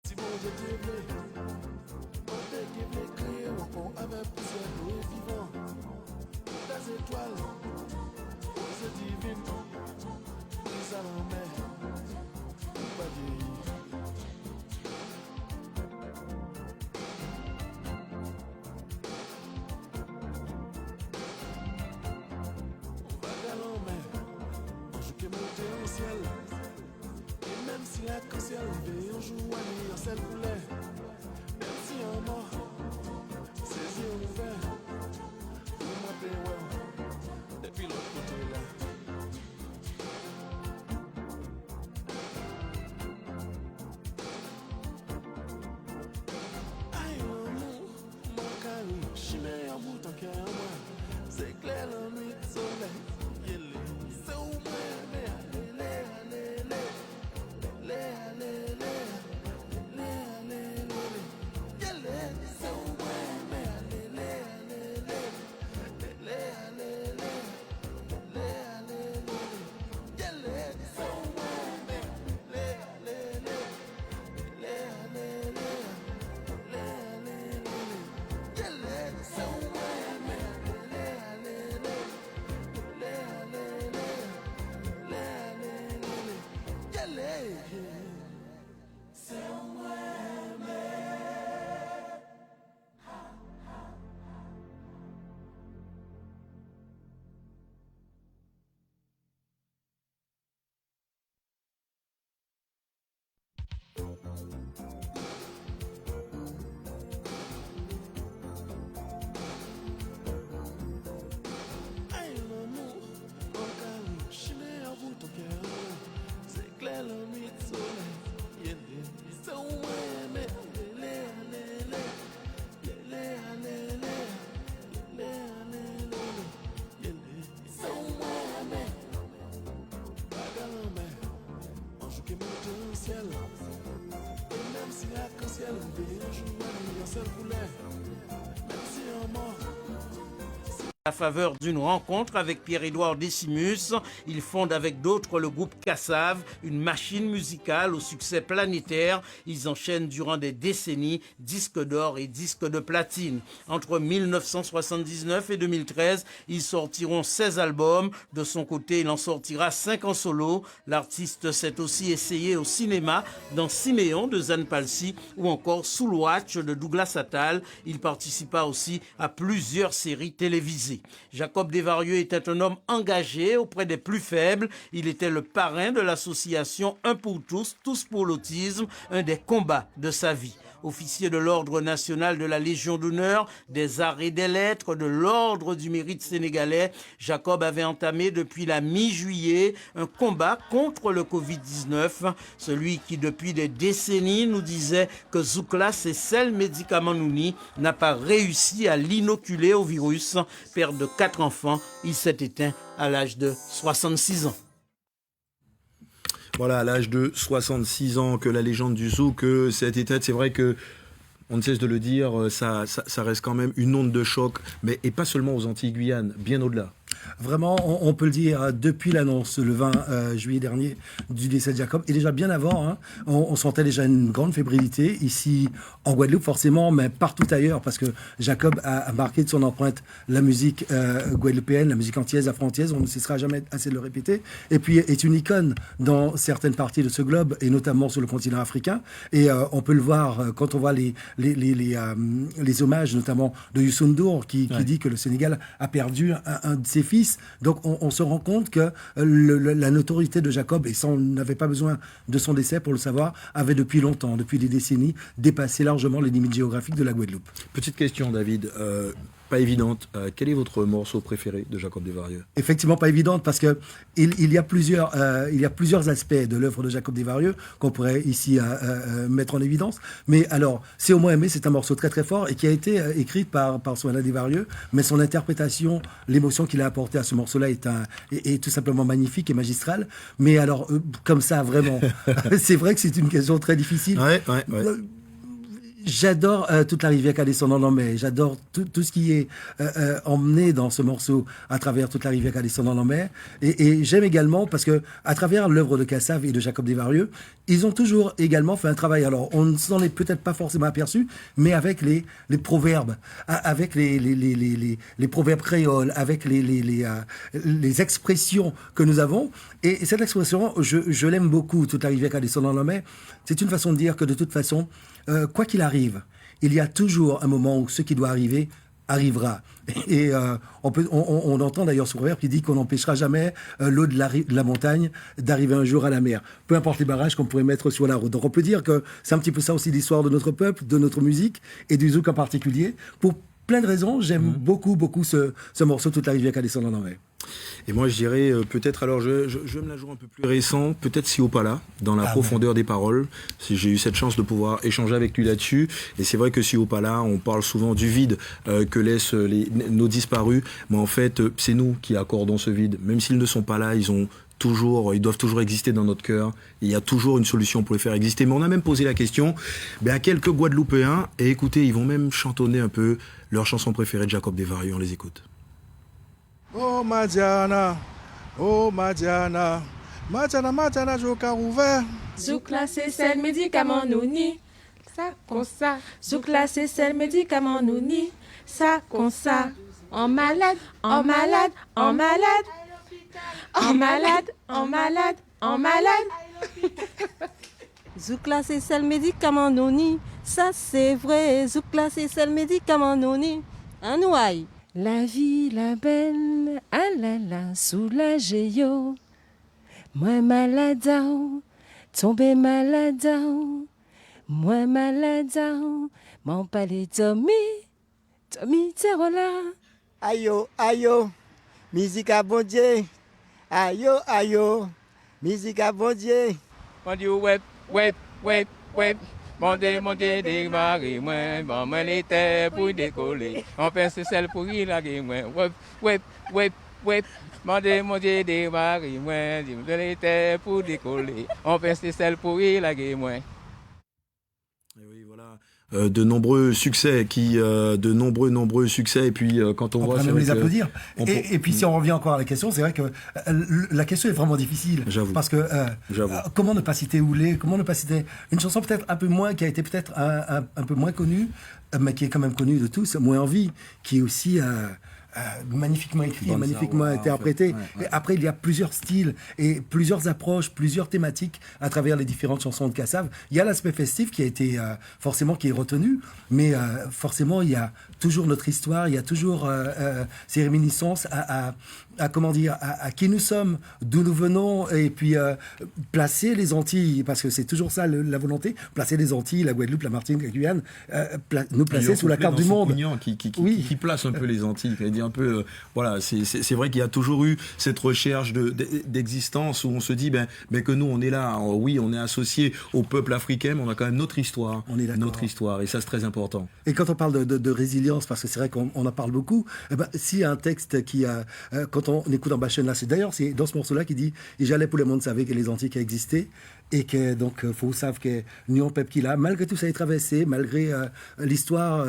Si bon Dieu te plaît, on te qui créer un pont avec poussière et vivant. Les étoiles, c'est divine, les alamais, pas vieillir. On va galant, mais on joue que monter au ciel. Et même si la ciel levé, on joue à nuit en sel poulet. Même si un mort, ses yeux ouverts, vous m'appelez ouais, depuis l'autre côté là. Aïe, l'amour, mon carré, chimé en bout en cœur, moi. C'est clair la nuit, soleil, c'est où moi, mais allez, À la faveur d'une rencontre avec Pierre-Édouard Décimus, il fonde avec d'autres le groupe Kassav, une machine musicale au succès planétaire. Ils enchaînent durant des décennies disques d'or et disques de platine. Entre 1979 et 2013, ils sortiront 16 albums. De son côté, il en sortira 5 en solo. L'artiste s'est aussi essayé au cinéma dans Siméon de Zane Palsy ou encore Soul Watch de Douglas Attal. Il participa aussi à plusieurs séries télévisées. Jacob Desvarieux était un homme engagé auprès des plus faibles. Il était le parrain de l'association Un pour tous, tous pour l'autisme, un des combats de sa vie. Officier de l'Ordre national de la Légion d'honneur, des arts et des lettres, de l'Ordre du mérite sénégalais, Jacob avait entamé depuis la mi-juillet un combat contre le Covid-19. Celui qui, depuis des décennies, nous disait que Zouklas et Sel Médicament Nouni n'a pas réussi à l'inoculer au virus. Père de 4 enfants, il s'est éteint à l'âge de 66 ans. Voilà, à l'âge de 66 ans que la légende du zouk s'est éteinte. C'est vrai que, on ne cesse de le dire, ça reste quand même une onde de choc, mais et pas seulement aux Antilles-Guyane, bien au-delà. Vraiment, on peut le dire, depuis l'annonce le 20 juillet dernier du décès de Jacob, et déjà bien avant, hein, on sentait déjà une grande fébrilité ici en Guadeloupe forcément, mais partout ailleurs, parce que Jacob a marqué de son empreinte la musique guadeloupéenne, la musique antillaise, afro-antillaise, on ne cessera jamais assez de le répéter, et puis est une icône dans certaines parties de ce globe, et notamment sur le continent africain, et on peut le voir quand on voit les hommages, notamment de Youssou N'Dour, qui dit que le Sénégal a perdu un de ses fils, fils. Donc on se rend compte que la notoriété de Jacob, et ça on n'avait pas besoin de son décès pour le savoir, avait depuis longtemps, depuis des décennies, dépassé largement les limites géographiques de la Guadeloupe. Petite question, David. Pas évidente. Quel est votre morceau préféré de Jacob Desvarieux? Effectivement, pas évidente parce que il y a plusieurs aspects de l'œuvre de Jacob Desvarieux qu'on pourrait ici mettre en évidence. Mais alors, C'est au moins aimé, c'est un morceau très très fort et qui a été écrit par Souana Desvarieux, mais son interprétation, l'émotion qu'il a apportée à ce morceau-là est tout simplement magnifique et magistrale. Mais alors, comme ça, vraiment, c'est vrai que c'est une question très difficile. Ouais. J'adore toute la rivière qui a descendant en mer. J'adore tout ce qui est emmené dans ce morceau à travers toute la rivière qui a descendant en mer. Et j'aime également parce que à travers l'œuvre de Kassav et de Jacob Desvarieux, ils ont toujours également fait un travail. Alors on ne s'en est peut-être pas forcément aperçu, mais avec les proverbes, avec les proverbes créoles, avec les expressions que nous avons. Et cette expression, je l'aime beaucoup. Toute la rivière qui a descendant en mer. C'est une façon de dire que de toute façon, quoi qu'il arrive, il y a toujours un moment où ce qui doit arriver arrivera. Et on entend d'ailleurs ce proverbe qui dit qu'on n'empêchera jamais l'eau de la montagne d'arriver un jour à la mer. Peu importe les barrages qu'on pourrait mettre sur la route. Donc on peut dire que c'est un petit peu ça aussi l'histoire de notre peuple, de notre musique et du zouk en particulier. Pour plein de raisons, j'aime beaucoup ce morceau, Toute la rivière qui a descendu en mer. Et moi, je dirais peut-être, alors je me la joue un peu plus récent, peut-être Si Opala, dans la profondeur des paroles. Si j'ai eu cette chance de pouvoir échanger avec lui là-dessus. Et c'est vrai que Si Opala, on parle souvent du vide que laissent nos disparus. Mais en fait, c'est nous qui accordons ce vide. Même s'ils ne sont pas là, ils doivent toujours exister dans notre cœur. Il y a toujours une solution pour les faire exister. Mais on a même posé la question à quelques Guadeloupéens. Et écoutez, ils vont même chantonner un peu leur chanson préférée de Jacob Desvarieux. On les écoute. Oh Madiana, Madiana, Joka ouvert. Zouk là c'est celle médicament nous ni, ça comme ça. Zouk là c'est celle médicament nous ni, ça comme ça. En malade, en malade, en malade, en malade, en malade, en malade. Zouk là c'est celle médicament nous ni, ça c'est vrai. Zouk là c'est celle médicament nous ni, un ouaille. La vie, la belle, ah là là, soulagé yo. Moi malade, tombé malade, moi malade, mon palais Tommy Terola. Ayo, ayo, musique à bon Dieu. Ayo, ayo, musique à bon Dieu. On dit web. Montez, démarrez, moi, maman était pour décoller. On pense celle pour y laguer, moi. Web. Montez, démarrez, moi, maman était pour décoller. On pense celle pour y laguer, moi. Et oui, voilà. De nombreux succès de nombreux succès et puis quand on voit même les applaudir et puis si on revient encore à la question, c'est vrai que la question est vraiment difficile. J'avoue. Parce que comment ne pas citer Oulé, comment ne pas citer une chanson peut-être un peu moins, qui a été peut-être un peu moins connue, mais qui est quand même connue de tous, Moins en vie, qui est aussi magnifiquement écrit, magnifiquement interprété. Ouais. Et après, il y a plusieurs styles et plusieurs approches, plusieurs thématiques à travers les différentes chansons de Kassav. Il y a l'aspect festif qui a été forcément qui est retenu, mais forcément il y a toujours notre histoire, il y a toujours ces réminiscences à qui nous sommes, d'où nous venons, et puis placer les Antilles, parce que c'est toujours ça la volonté, placer les Antilles, la Guadeloupe, la Martinique, la Guyane, nous placer sous la carte du monde. Qui place un peu les Antilles, qui dit un peu, voilà, c'est vrai qu'il y a toujours eu cette recherche d'existence où on se dit que nous on est là, oui, on est associé au peuple africain, mais on a quand même notre histoire, et ça c'est très important. Et quand on parle de résilience, parce que c'est vrai qu'on en parle beaucoup, s'il y a un texte qui a, quand on écoute en Bachon là, c'est dans ce morceau-là qui dit « Et j'allais pour le monde savait que les Antilles qui existaient » et que donc faut savoir que nous on peuple qui là, malgré tout ça est traversé, malgré l'histoire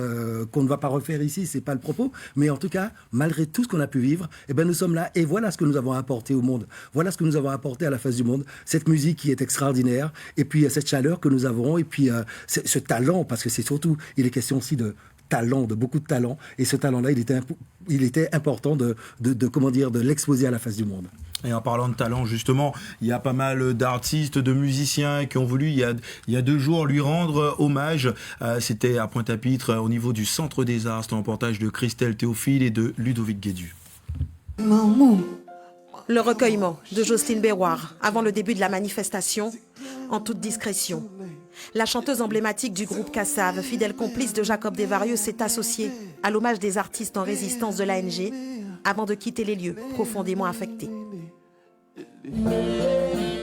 qu'on ne va pas refaire ici, c'est pas le propos, mais en tout cas malgré tout ce qu'on a pu vivre, nous sommes là et voilà ce que nous avons apporté au monde, voilà ce que nous avons apporté à la face du monde, cette musique qui est extraordinaire et puis cette chaleur que nous avons et puis ce talent, parce que c'est surtout, il est question aussi de talent, de beaucoup de talent, et ce talent-là, il était important de l'exposer à la face du monde. Et en parlant de talent, justement, il y a pas mal d'artistes, de musiciens qui ont voulu, il y a 2 jours, lui rendre hommage. C'était à Pointe-à-Pitre, au niveau du Centre des Arts. C'était un reportage de Christelle Théophile et de Ludovic Guédu. Le recueillement de Jocelyne Béroir avant le début de la manifestation, en toute discrétion. La chanteuse emblématique du groupe Kassav, fidèle complice de Jacob Desvarieux, s'est associée à l'hommage des artistes en résistance de l'ANG avant de quitter les lieux profondément affectés.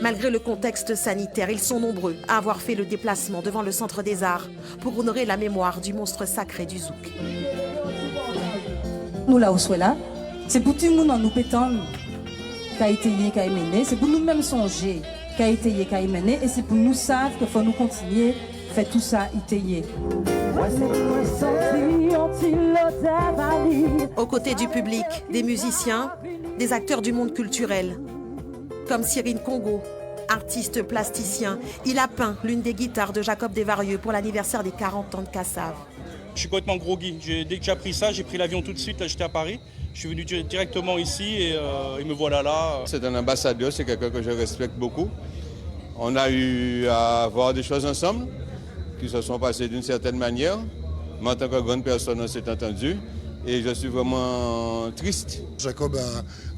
Malgré le contexte sanitaire, ils sont nombreux à avoir fait le déplacement devant le Centre des Arts pour honorer la mémoire du monstre sacré du zouk. Nous là où soit là, c'est pour tout le monde en nous pétant qu'a été qu'a mené, c'est pour nous-mêmes songer qu'a été qu'a mené et c'est pour nous savoir qu'il faut nous continuer faire tout ça été. Aux côtés du public, des musiciens, des acteurs du monde culturel, comme Cyrine Congo, artiste plasticien. Il a peint l'une des guitares de Jacob Desvarieux pour l'anniversaire des 40 ans de Kassav. Je suis complètement groggy. Dès que j'ai appris ça, j'ai pris l'avion tout de suite. Là, j'étais à Paris. Je suis venu directement ici et me voilà là. C'est un ambassadeur, c'est quelqu'un que je respecte beaucoup. On a eu à voir des choses ensemble qui se sont passées d'une certaine manière. Mais en tant que grande personne, on s'est entendu. Et je suis vraiment triste. Jacob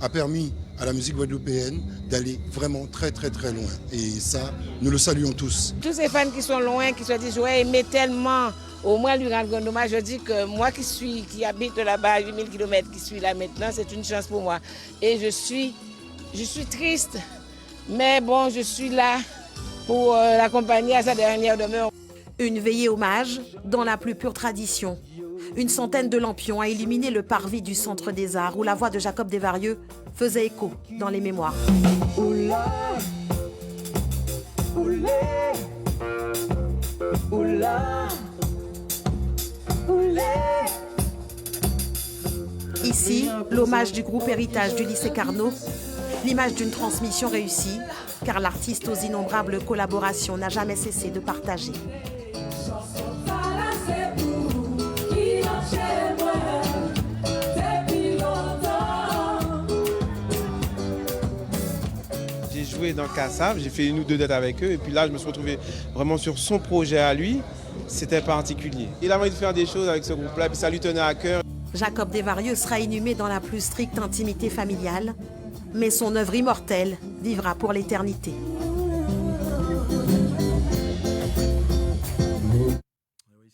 a permis à la musique guadeloupéenne d'aller vraiment très très très loin. Et ça, nous le saluons tous. Tous ces fans qui sont loin, qui se disent ouais, aimé tellement, au moins lui rendre grand hommage. Je dis que moi qui habite là-bas à 8000 km, qui suis là maintenant, c'est une chance pour moi. Et je suis triste, mais bon, je suis là pour l'accompagner à sa dernière demeure. Une veillée hommage dans la plus pure tradition. Une centaine de lampions a illuminé le parvis du Centre des Arts où la voix de Jacob Desvarieux faisait écho dans les mémoires. Oula, oulé, oula, oulé. Ici, l'hommage du groupe Héritage du lycée Carnot, l'image d'une transmission réussie, car l'artiste aux innombrables collaborations n'a jamais cessé de partager. J'ai joué dans Kassav, j'ai fait une ou deux dates avec eux et puis là je me suis retrouvé vraiment sur son projet à lui, c'était particulier. Il a envie de faire des choses avec ce groupe-là et puis ça lui tenait à cœur. Jacob Desvarieux sera inhumé dans la plus stricte intimité familiale, mais son œuvre immortelle vivra pour l'éternité. Oui,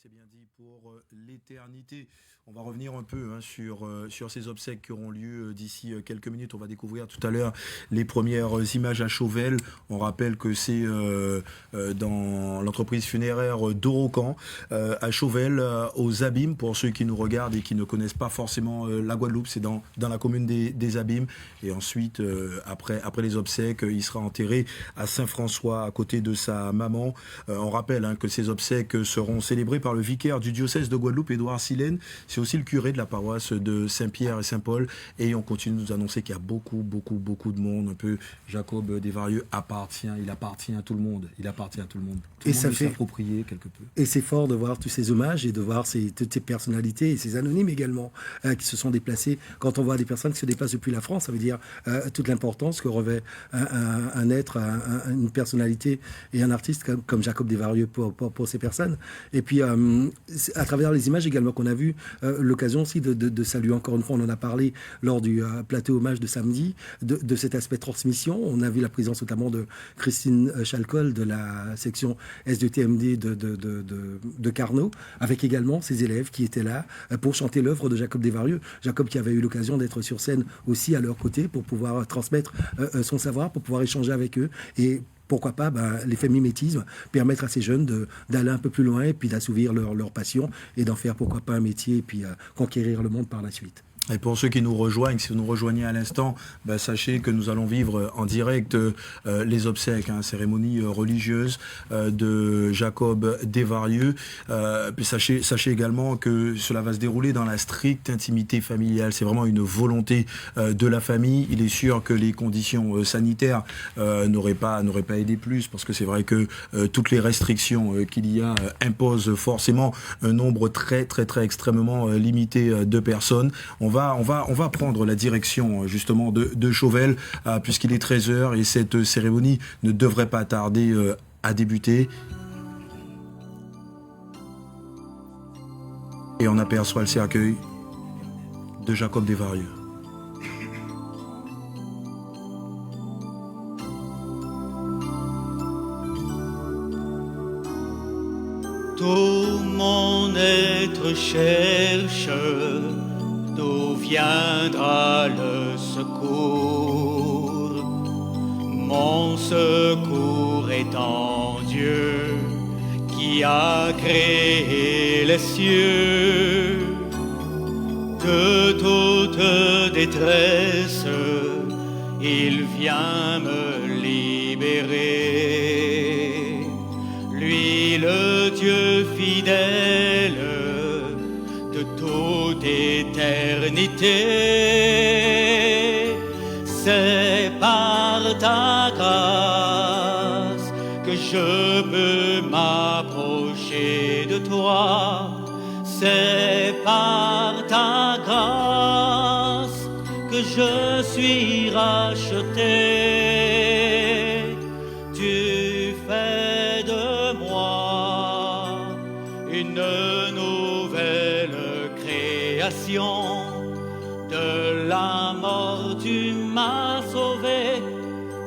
c'est bien dit, pour l'éternité. On va revenir un peu sur ces obsèques qui auront lieu d'ici quelques minutes. On va découvrir tout à l'heure les premières images à Chauvel. On rappelle que c'est dans l'entreprise funéraire d'Orocan, à Chauvel, aux Abîmes. Pour ceux qui nous regardent et qui ne connaissent pas forcément la Guadeloupe, c'est dans la commune des Abîmes. Et ensuite, après les obsèques, il sera enterré à Saint-François, à côté de sa maman. On rappelle que ces obsèques seront célébrées par le vicaire du diocèse de Guadeloupe, Édouard Silène. C'est aussi le curé de la paroisse de Saint-Pierre et Saint-Paul. Et on continue de nous annoncer qu'il y a beaucoup de monde. Un peu Jacob Desvarieux il appartient à tout le monde. Il appartient à tout le monde. Tout et le monde ça peut fait s'approprier quelque peu. Et c'est fort de voir tous ces hommages et de voir toutes ces personnalités et ces anonymes également qui se sont déplacés. Quand on voit des personnes qui se déplacent depuis la France, ça veut dire toute l'importance que revêt un être, une personnalité et un artiste comme Jacob Desvarieux pour ces personnes. Et puis, à travers les images également qu'on a vues, l'occasion aussi de saluer encore une fois, on en a parlé lors du plateau hommage de samedi, de cet aspect transmission. On a vu la présence notamment de Christine Chalcol de la section SDTMD de Carnot, avec également ses élèves qui étaient là pour chanter l'œuvre de Jacob Desvarieux. Jacob qui avait eu l'occasion d'être sur scène aussi à leur côté pour pouvoir transmettre son savoir, pour pouvoir échanger avec eux et pourquoi pas l'effet mimétisme, permettre à ces jeunes d'aller un peu plus loin et puis d'assouvir leur passion et d'en faire pourquoi pas un métier et puis conquérir le monde par la suite. Et pour ceux qui nous rejoignent, si vous nous rejoignez à l'instant, sachez que nous allons vivre en direct les obsèques, cérémonie religieuse de Jacob Desvarieux. Puis sachez également que cela va se dérouler dans la stricte intimité familiale. C'est vraiment une volonté de la famille. Il est sûr que les conditions sanitaires n'auraient pas aidé plus, parce que c'est vrai que toutes les restrictions qu'il y a imposent forcément un nombre très extrêmement limité de personnes. On va prendre la direction justement de Chauvel puisqu'il est 13h et cette cérémonie ne devrait pas tarder à débuter. Et on aperçoit le cercueil de Jacob Desvarieux. Tout mon être cherche d'où viendra le secours. Mon secours est en Dieu qui a créé les cieux. De toute détresse, il vient me libérer. Lui, le Dieu fidèle de toute éternité, c'est par ta grâce que je peux m'approcher de toi. C'est par ta grâce que je suis racheté. Tu fais de moi une nouvelle création. De la mort tu m'as sauvé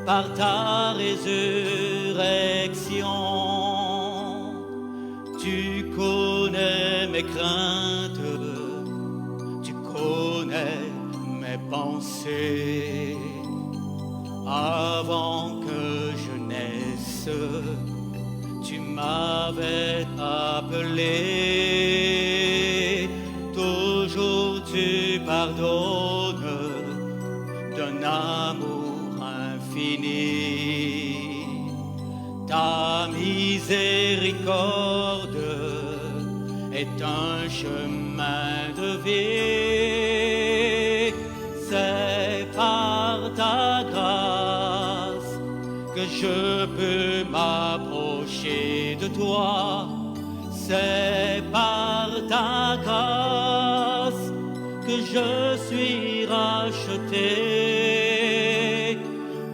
par ta résurrection. Tu connais mes craintes, tu connais mes pensées. Avant que je naisse, tu m'avais appelé. Toujours tu pardonnes d'un amour infini. Ta miséricorde est un chemin de vie. C'est par ta grâce que je peux m'approcher de toi. C'est par ta grâce que je suis racheté.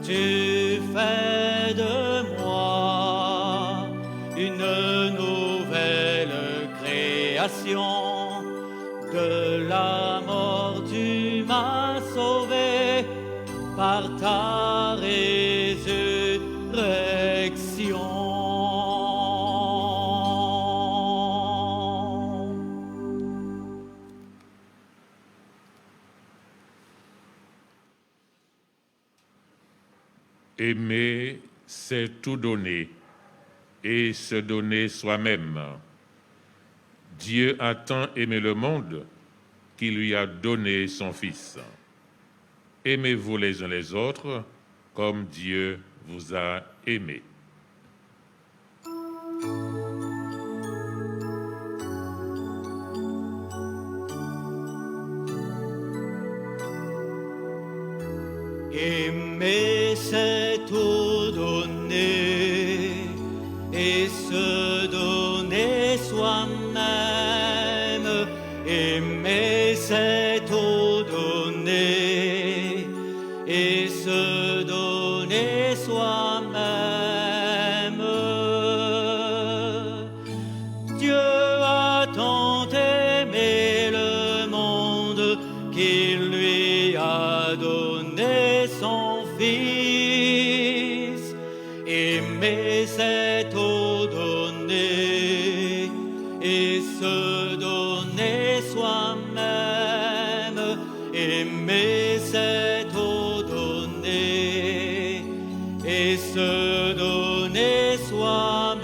Tu fais de moi une nouvelle création. De la mort tu m'as sauvé par ta résurrection. Aimer, c'est tout donner et se donner soi-même. Dieu a tant aimé le monde qu'il lui a donné son Fils. Aimez-vous les uns les autres comme Dieu vous a aimé. Aimer, c'est tout donner et se donner soi-même. Aimer, c'est tout donner et se donner soi-même. Dieu a tant aimé le monde qu'il lui a donné son Fils. Aimer, c'est tout donner et se donner soi-même. Aimer, c'est tout donner et se donner soi-même.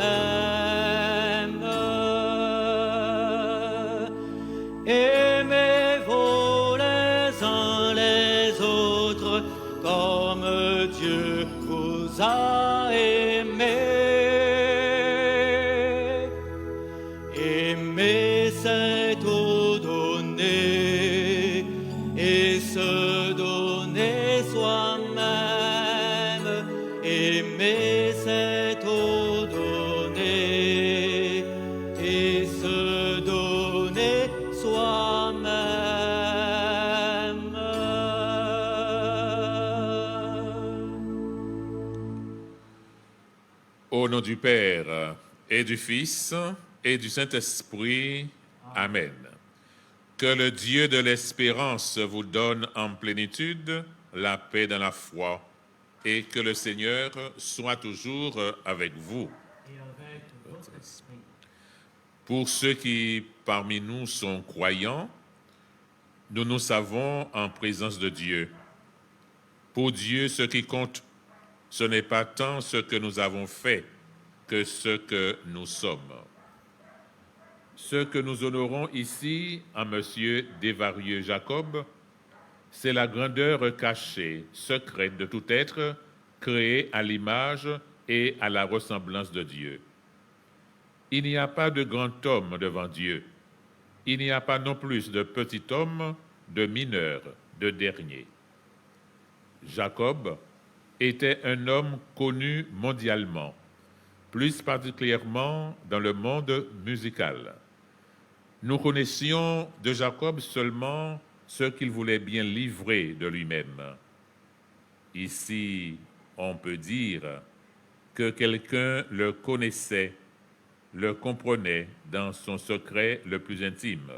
Aimez-vous les uns les autres comme Dieu vous a aimé. Aimer, c'est tout donner et se donner soi-même. Aimer, c'est tout donner et se donner soi-même. Au nom du Père et du Fils et du Saint-Esprit. Amen. Que le Dieu de l'espérance vous donne en plénitude la paix dans la foi et que le Seigneur soit toujours avec vous. Pour ceux qui parmi nous sont croyants, nous nous savons en présence de Dieu. Pour Dieu, ce qui compte, ce n'est pas tant ce que nous avons fait que ce que nous sommes. Ce que nous honorons ici en M. Desvarieux Jacob, c'est la grandeur cachée, secrète de tout être créé à l'image et à la ressemblance de Dieu. Il n'y a pas de grand homme devant Dieu. Il n'y a pas non plus de petit homme, de mineur, de dernier. Jacob était un homme connu mondialement, plus particulièrement dans le monde musical. Nous connaissions de Jacob seulement ce qu'il voulait bien livrer de lui-même. Ici, on peut dire que quelqu'un le connaissait, le comprenait dans son secret le plus intime.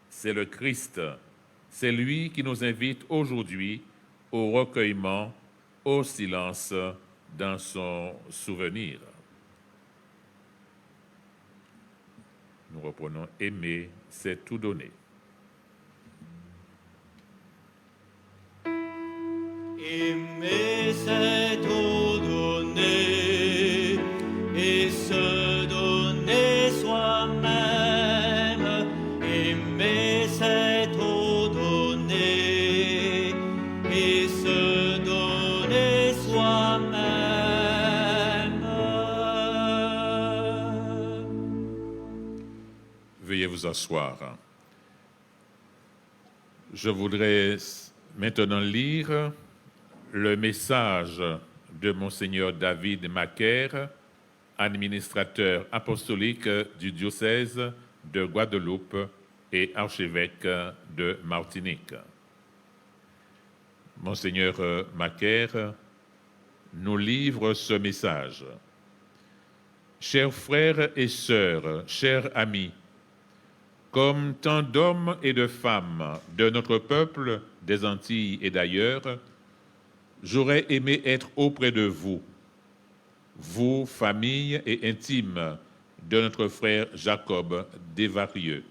C'est le Christ, c'est lui qui nous invite aujourd'hui au recueillement, au silence dans son souvenir. Nous reprenons « Aimer, c'est tout donner ». Aimer, c'est tout donner et se donner soi-même. Aimer, c'est tout donner et se donner soi-même. Veuillez vous asseoir. Je voudrais maintenant lire le message de Monseigneur David Macaire, administrateur apostolique du diocèse de Guadeloupe et archevêque de Martinique. Monseigneur Macaire nous livre ce message. Chers frères et sœurs, chers amis, comme tant d'hommes et de femmes de notre peuple, des Antilles et d'ailleurs, j'aurais aimé être auprès de vous, vous, famille et intime de notre frère Jacob Desvarieux,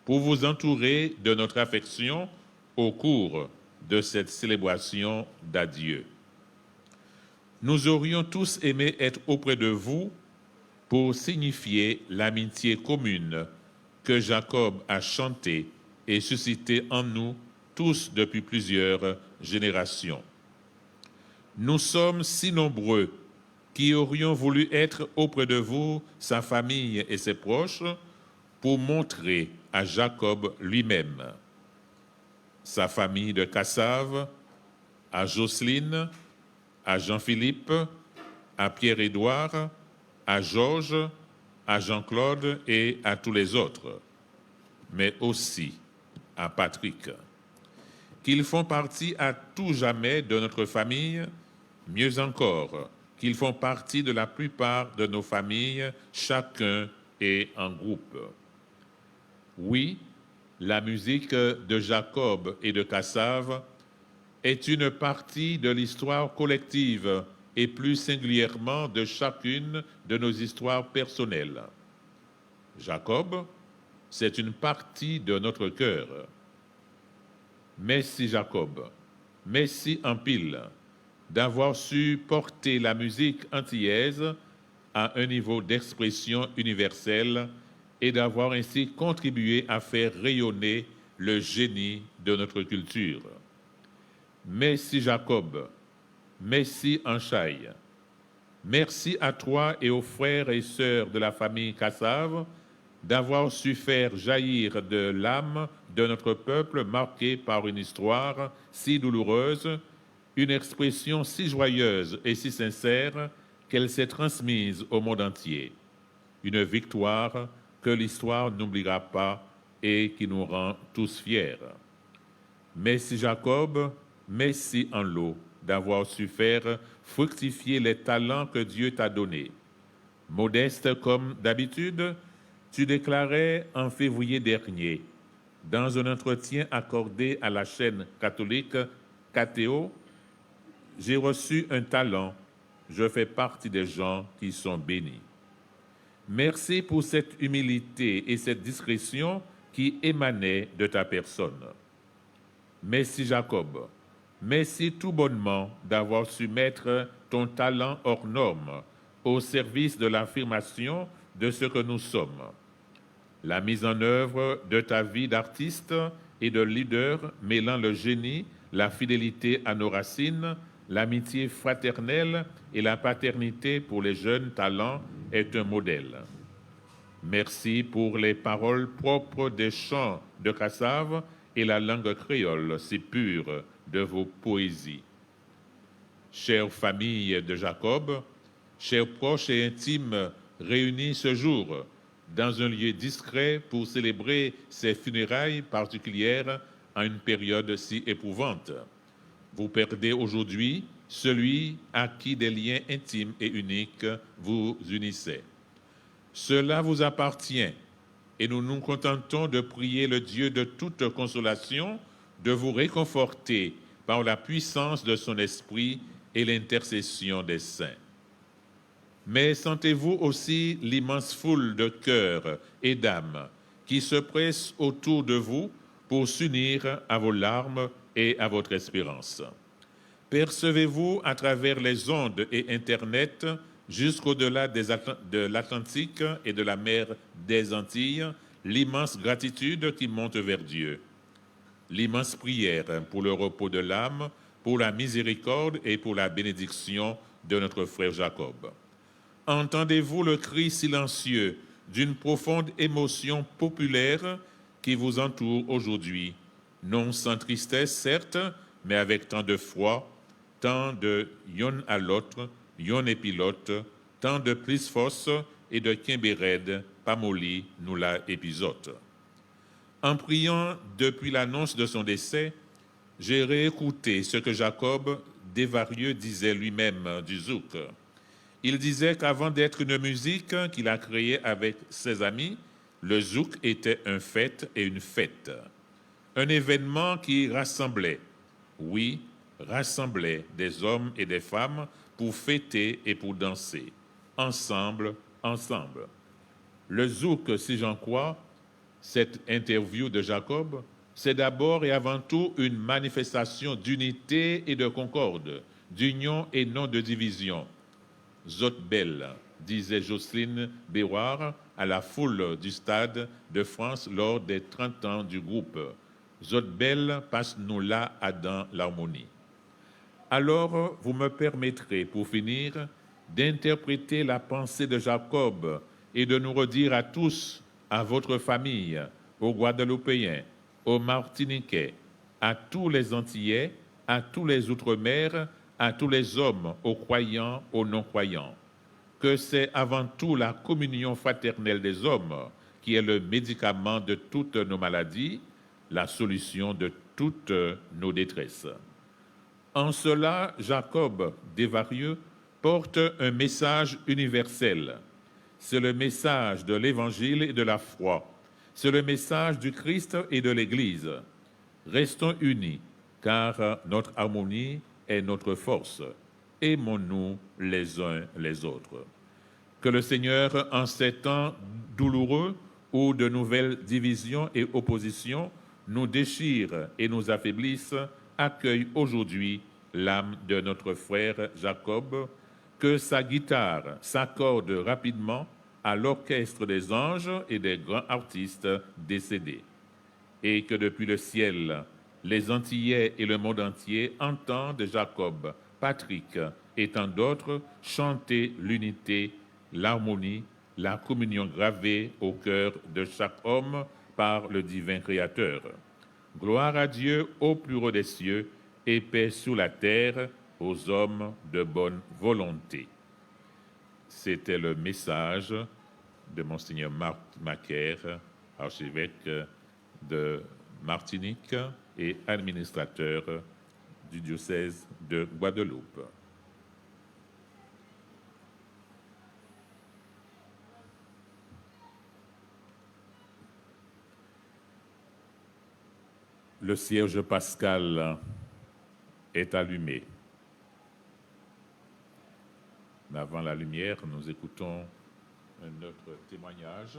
pour vous entourer de notre affection au cours de cette célébration d'adieu. Nous aurions tous aimé être auprès de vous pour signifier l'amitié commune que Jacob a chantée et suscitée en nous tous depuis plusieurs générations. Nous sommes si nombreux qui aurions voulu être auprès de vous, sa famille et ses proches, pour montrer à Jacob lui-même, sa famille de Cassave, à Jocelyne, à Jean-Philippe, à Pierre-Édouard, à Georges, à Jean-Claude et à tous les autres, mais aussi à Patrick, qu'ils font partie à tout jamais de notre famille. Mieux encore, qu'ils font partie de la plupart de nos familles, chacun et en groupe. Oui, la musique de Jacob et de Cassave est une partie de l'histoire collective et plus singulièrement de chacune de nos histoires personnelles. Jacob, c'est une partie de notre cœur. Merci Jacob, merci en pile d'avoir su porter la musique antillaise à un niveau d'expression universelle et d'avoir ainsi contribué à faire rayonner le génie de notre culture. Merci Jacob, merci Anchaï, merci à toi et aux frères et sœurs de la famille Cassave d'avoir su faire jaillir de l'âme de notre peuple marqué par une histoire si douloureuse, une expression si joyeuse et si sincère qu'elle s'est transmise au monde entier. Une victoire que l'histoire n'oubliera pas et qui nous rend tous fiers. Merci Jacob, merci Anlo d'avoir su faire fructifier les talents que Dieu t'a donnés. Modeste comme d'habitude, tu déclarais en février dernier, dans un entretien accordé à la chaîne catholique KTO, « J'ai reçu un talent, je fais partie des gens qui sont bénis. » Merci pour cette humilité et cette discrétion qui émanaient de ta personne. Merci Jacob. Merci tout bonnement d'avoir su mettre ton talent hors norme au service de l'affirmation de ce que nous sommes. La mise en œuvre de ta vie d'artiste et de leader mêlant le génie, la fidélité à nos racines, l'amitié fraternelle et la paternité pour les jeunes talents est un modèle. Merci pour les paroles propres des chants de Kassav et la langue créole si pure de vos poésies. Chère famille de Jacob, chers proches et intimes réunis ce jour dans un lieu discret pour célébrer ces funérailles particulières en une période si éprouvante. Vous perdez aujourd'hui celui à qui des liens intimes et uniques vous unissaient. Cela vous appartient et nous nous contentons de prier le Dieu de toute consolation de vous réconforter par la puissance de son esprit et l'intercession des saints. Mais sentez-vous aussi l'immense foule de cœurs et d'âmes qui se pressent autour de vous pour s'unir à vos larmes et à votre espérance. Percevez-vous à travers les ondes et Internet jusqu'au-delà de l'Atlantique et de la mer des Antilles l'immense gratitude qui monte vers Dieu, l'immense prière pour le repos de l'âme, pour la miséricorde et pour la bénédiction de notre frère Jacob. Entendez-vous le cri silencieux d'une profonde émotion populaire qui vous entoure aujourd'hui, non sans tristesse certes, mais avec tant de foi, tant de yon à l'autre, yon et pilote, tant de plisphos et de Kimbéred, Pamoli, Noula et Pizote. En priant depuis l'annonce de son décès, j'ai réécouté ce que Jacob Desvarieux disait lui-même du zouk. Il disait qu'avant d'être une musique qu'il a créée avec ses amis, le zouk était un fait et une fête. Un événement qui rassemblait, oui, rassemblait des hommes et des femmes pour fêter et pour danser, ensemble, ensemble. Le zouk, si j'en crois, cette interview de Jacob, c'est d'abord et avant tout une manifestation d'unité et de concorde, d'union et non de division. Zot belle, disait Jocelyne Béroir à la foule du Stade de France lors des 30 ans du groupe. Zot belle, passe-nous là à dans l'harmonie. Alors, vous me permettrez, pour finir, d'interpréter la pensée de Jacob et de nous redire à tous, à votre famille, aux Guadeloupéens, aux Martiniquais, à tous les Antillais, à tous les Outre-mer, à tous les hommes, aux croyants, aux non-croyants, que c'est avant tout la communion fraternelle des hommes qui est le médicament de toutes nos maladies, la solution de toutes nos détresses. En cela, Jacob Desvarieux porte un message universel. C'est le message de l'Évangile et de la foi. C'est le message du Christ et de l'Église. Restons unis, car notre harmonie est notre force. Aimons-nous les uns les autres. Que le Seigneur, en ces temps douloureux où de nouvelles divisions et oppositions nous déchirent et nous affaiblissent, accueille aujourd'hui l'âme de notre frère Jacob, que sa guitare s'accorde rapidement à l'orchestre des anges et des grands artistes décédés, et que depuis le ciel, les Antillais et le monde entier entendent Jacob, Patrick et tant d'autres chanter l'unité, l'harmonie, la communion gravée au cœur de chaque homme par le divin Créateur. Gloire à Dieu au plus haut des cieux et paix sur la terre aux hommes de bonne volonté. C'était le message de Monseigneur Marc Macaire, archevêque de Martinique et administrateur du diocèse de Guadeloupe. Le cierge pascal est allumé. Mais avant la lumière, nous écoutons notre témoignage.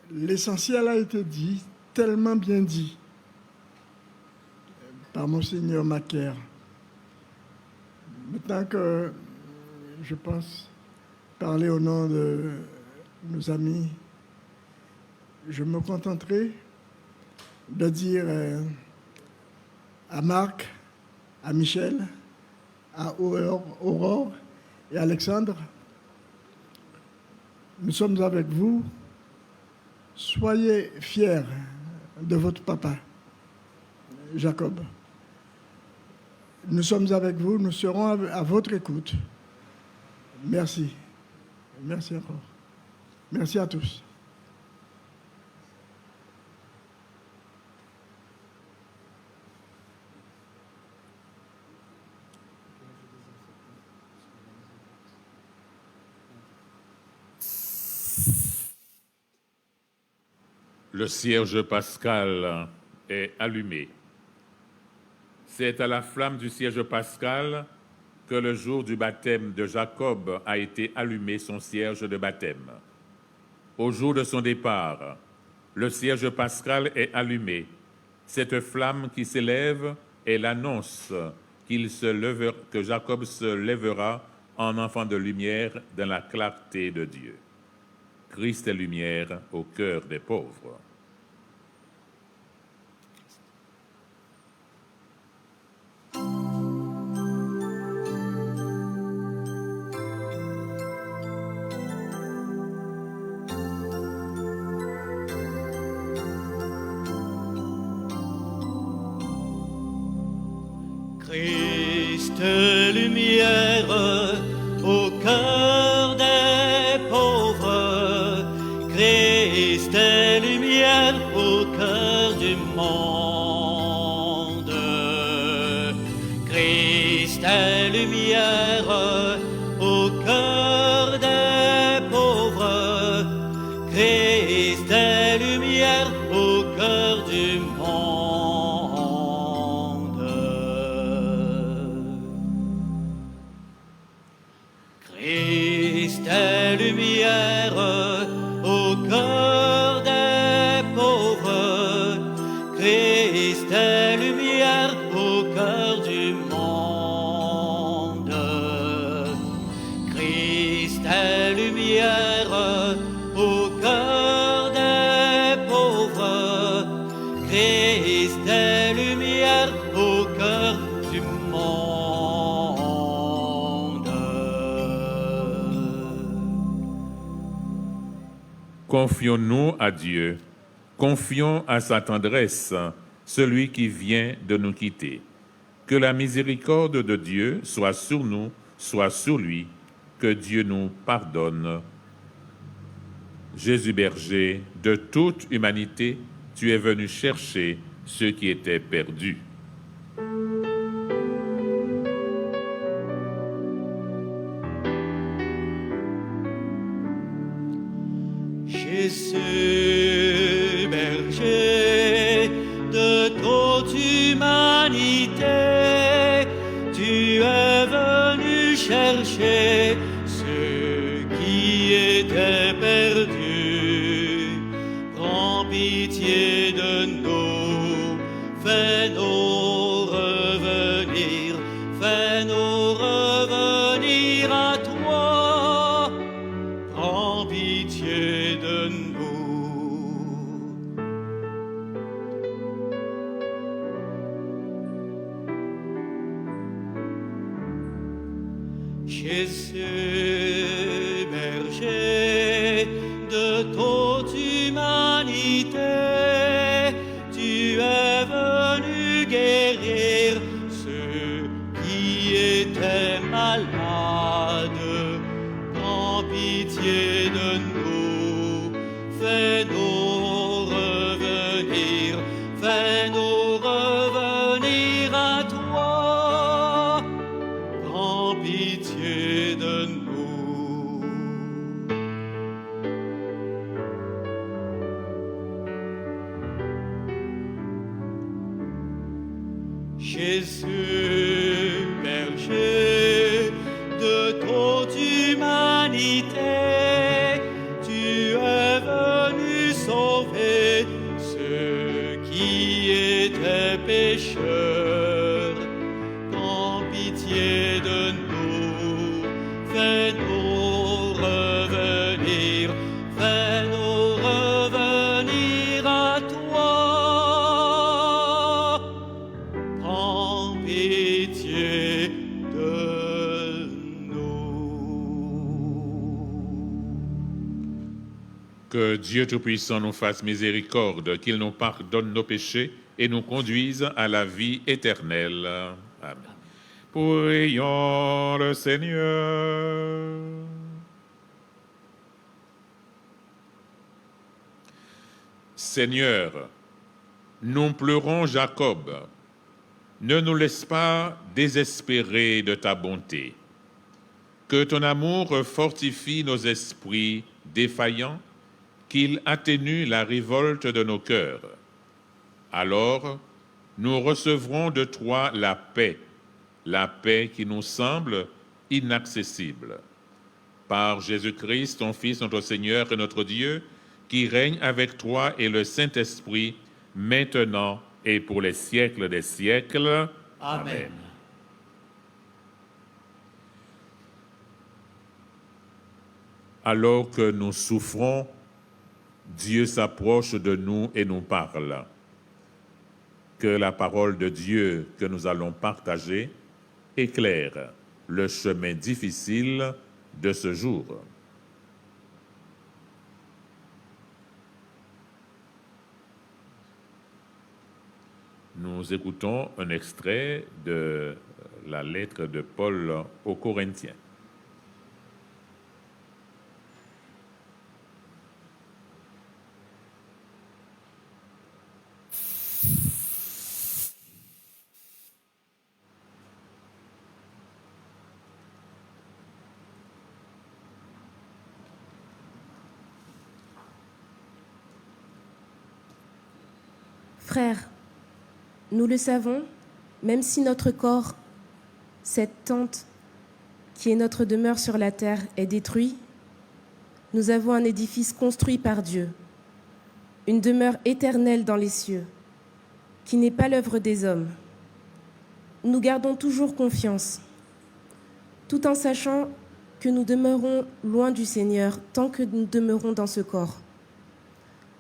L'essentiel a été dit, tellement bien dit, par Monseigneur Macaire. Maintenant que je pense parler au nom de nos amis, je me contenterai de dire à Marc, à Michel, à Aurore et Alexandre, nous sommes avec vous. Soyez fiers de votre papa, Jacob. Nous sommes avec vous, nous serons à votre écoute. Merci. Merci encore. Merci à tous. Le cierge pascal est allumé. C'est à la flamme du cierge pascal que le jour du baptême de Jacob a été allumé son cierge de baptême. Au jour de son départ, le cierge pascal est allumé. Cette flamme qui s'élève est l'annonce que Jacob se lèvera en enfant de lumière dans la clarté de Dieu. Christ est lumière au cœur des pauvres. Christ lumière au cœur des pauvres, Christ est lumière au cœur du monde. Christ est lumière au cœur des pauvres, Christ est lumière au cœur du monde. Christ est lumière au cœur des pauvres, Christ est lumière au cœur du monde. Christ est lumière au cœur des pauvres, Christ est lumière au cœur du monde. Confions-nous à Dieu, confions à sa tendresse celui qui vient de nous quitter. Que la miséricorde de Dieu soit sur nous, soit sur lui, que Dieu nous pardonne. Jésus berger de toute humanité, tu es venu chercher ceux qui étaient perdus. Jésus, berger de toute humanité, tu es venu chercher ceux qui étaient perdus. Prends pitié de nous, fais-nous revenir à toi. Prends pitié de nous. Jésus, berger de toute humanité, tu es venu guérir ceux qui étaient malades. Prends pitié de nous, fais-nous revenir, fais-nous revenir à toi. Prends pitié de nous. Jésus, berger de toute humanité, tu es venu sauver ceux qui étaient pécheurs. Prends pitié de nous, fais-nous revenir, fais-nous revenir à toi. Prends pitié de Que Dieu Tout-Puissant nous fasse miséricorde, qu'il nous pardonne nos péchés et nous conduise à la vie éternelle. Amen. Prions le Seigneur. Seigneur, nous pleurons Jacob. Ne nous laisse pas désespérer de ta bonté. Que ton amour fortifie nos esprits défaillants, qu'il atténue la révolte de nos cœurs. Alors, nous recevrons de toi la paix qui nous semble inaccessible. Par Jésus-Christ, ton Fils, notre Seigneur et notre Dieu, qui règne avec toi et le Saint-Esprit, maintenant et pour les siècles des siècles. Amen. Alors que nous souffrons, Dieu s'approche de nous et nous parle. Que la parole de Dieu que nous allons partager éclaire le chemin difficile de ce jour. Nous écoutons un extrait de la lettre de Paul aux Corinthiens. Frères, nous le savons, même si notre corps, cette tente qui est notre demeure sur la terre, est détruit, nous avons un édifice construit par Dieu, une demeure éternelle dans les cieux, qui n'est pas l'œuvre des hommes. Nous gardons toujours confiance, tout en sachant que nous demeurons loin du Seigneur tant que nous demeurons dans ce corps.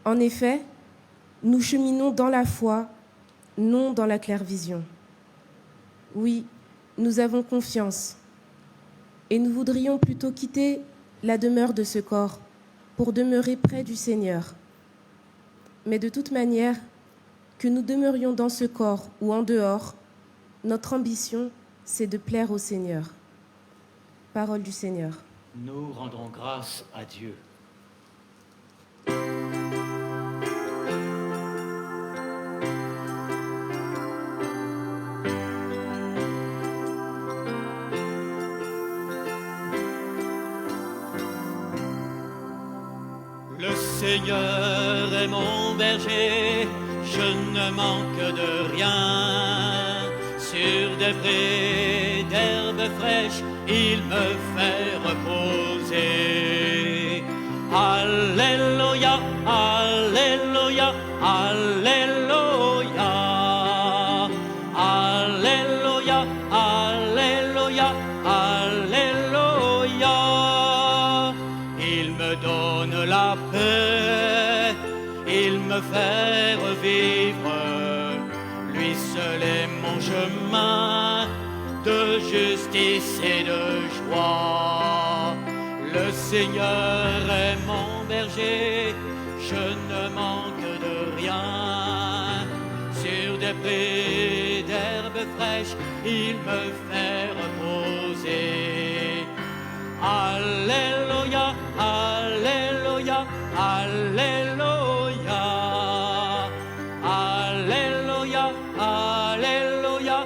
En effet, nous cheminons dans la foi, non dans la clairvision. Oui, nous avons confiance et nous voudrions plutôt quitter la demeure de ce corps pour demeurer près du Seigneur. Mais de toute manière, que nous demeurions dans ce corps ou en dehors, notre ambition, c'est de plaire au Seigneur. Parole du Seigneur. Nous rendons grâce à Dieu. Le Seigneur est mon berger, je ne manque de rien. Sur des prés d'herbes fraîches, il me fait reposer. Alléluia, alléluia, alléluia. Alléluia, alléluia, alléluia. Il me donne la paix, il me fait revivre. Lui seul est mon chemin, de justice et de joie. Le Seigneur est mon berger, je ne manque de rien. Sur des prés d'herbes fraîches, il me fait reposer. Alléluia, Alléluia, Alléluia. Alléluia, Alléluia,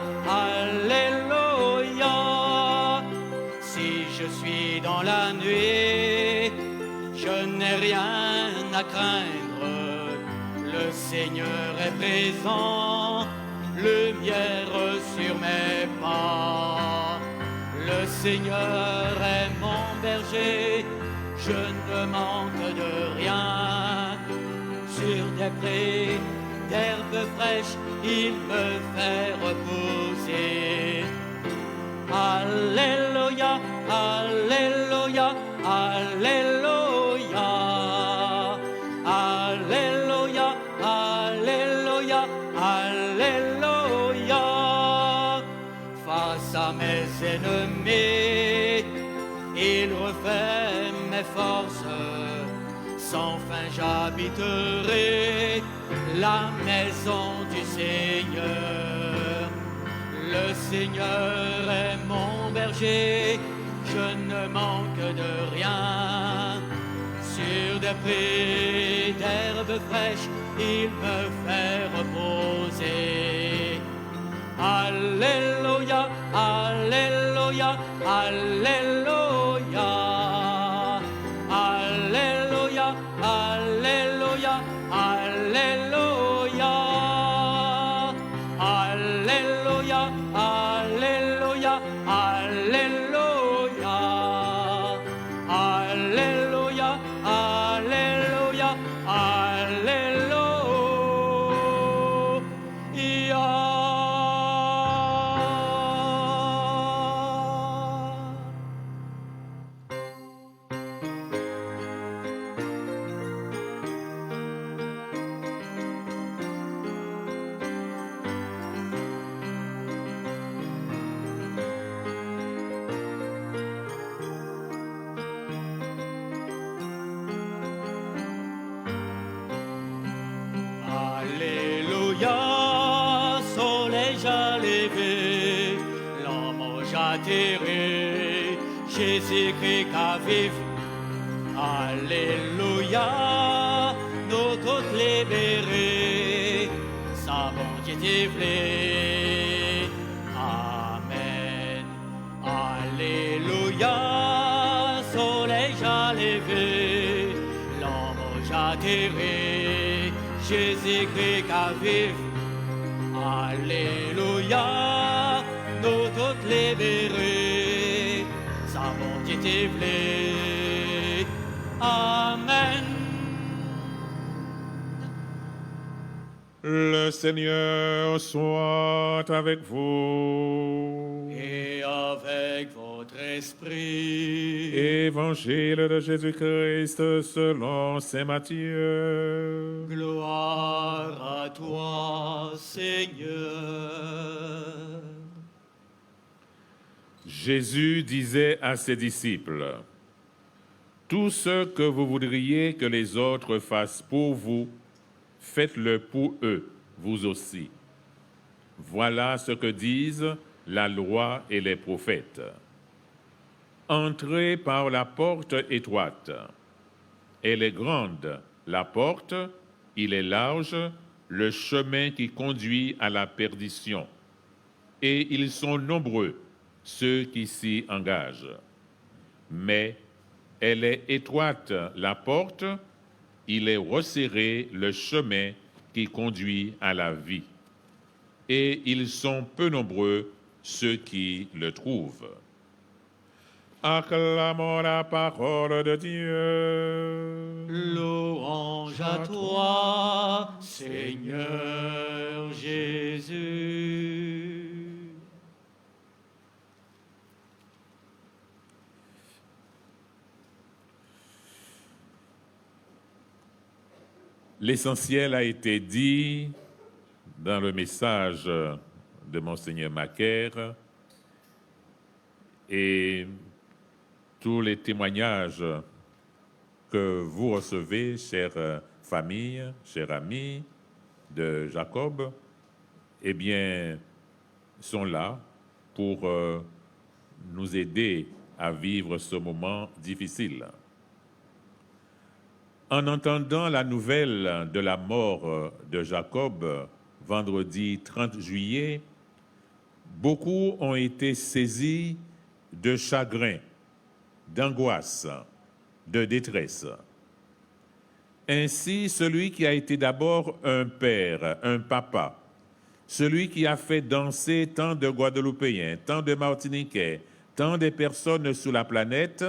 Alléluia. Si je suis dans la nuit, je n'ai rien à craindre. Le Seigneur est présent, lumière sur mes pas. Le Seigneur est mon berger, je ne manque de rien. Sur des prés d'herbes fraîches, il me fait reposer. Alléluia, Alléluia, Alléluia. Alléluia, Alléluia, Alléluia. Face à mes ennemis, il refait mes forces. Sans fin j'habiterai la maison du Seigneur. Le Seigneur est mon berger, je ne manque de rien. Sur des prés d'herbes fraîches, il me fait reposer. Alléluia, Alléluia, Alléluia. Alléluia, Alléluia, Alléluia. Alléluia, Alléluia, Alléluia. Alléluia, Alléluia, Alléluia. Alléluia, soleil já levé, l'homme já tiré, Jésus-Christ qu'a vive. Alléluia, nous toutes libérés, sa bonté dévelée. Amen. Alléluia, soleil já levé, l'homme já tiré, Jésus-Christ qu'a vive. Alléluia, nous toutes libérés, sa bonté dévelée. Amen. Le Seigneur soit avec vous. Et avec votre esprit. Évangile de Jésus-Christ selon saint Matthieu. Gloire à toi, Seigneur. Jésus disait à ses disciples, « Tout ce que vous voudriez que les autres fassent pour vous, faites-le pour eux, vous aussi. Voilà ce que disent la loi et les prophètes. Entrez par la porte étroite. Elle est grande, la porte, il est large, le chemin qui conduit à la perdition. Et ils sont nombreux, ceux qui s'y engagent. Mais elle est étroite, la porte, il est resserré le chemin qui conduit à la vie. Et ils sont peu nombreux, ceux qui le trouvent. Acclamons la parole de Dieu. Louange à toi, Seigneur Jésus. L'essentiel a été dit dans le message de Monseigneur Macaire et tous les témoignages que vous recevez, chère famille, chers amis de Jacob, eh bien, sont là pour nous aider à vivre ce moment difficile. En entendant la nouvelle de la mort de Jacob, vendredi 30 juillet, beaucoup ont été saisis de chagrin, d'angoisse, de détresse. Ainsi, celui qui a été d'abord un père, un papa, celui qui a fait danser tant de Guadeloupéens, tant de Martiniquais, tant de personnes sur la planète,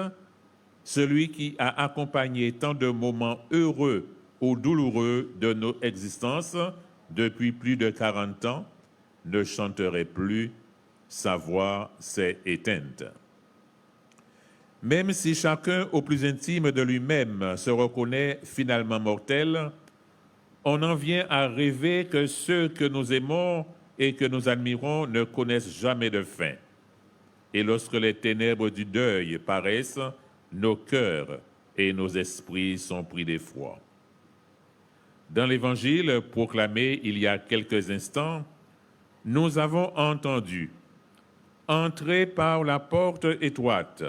celui qui a accompagné tant de moments heureux ou douloureux de nos existences depuis plus de 40 ans, ne chanterait plus, sa voix s'est éteinte. Même si chacun au plus intime de lui-même se reconnaît finalement mortel, on en vient à rêver que ceux que nous aimons et que nous admirons ne connaissent jamais de fin. Et lorsque les ténèbres du deuil paraissent, nos cœurs et nos esprits sont pris d'effroi. Dans l'Évangile proclamé il y a quelques instants, nous avons entendu « Entrez par la porte étroite ».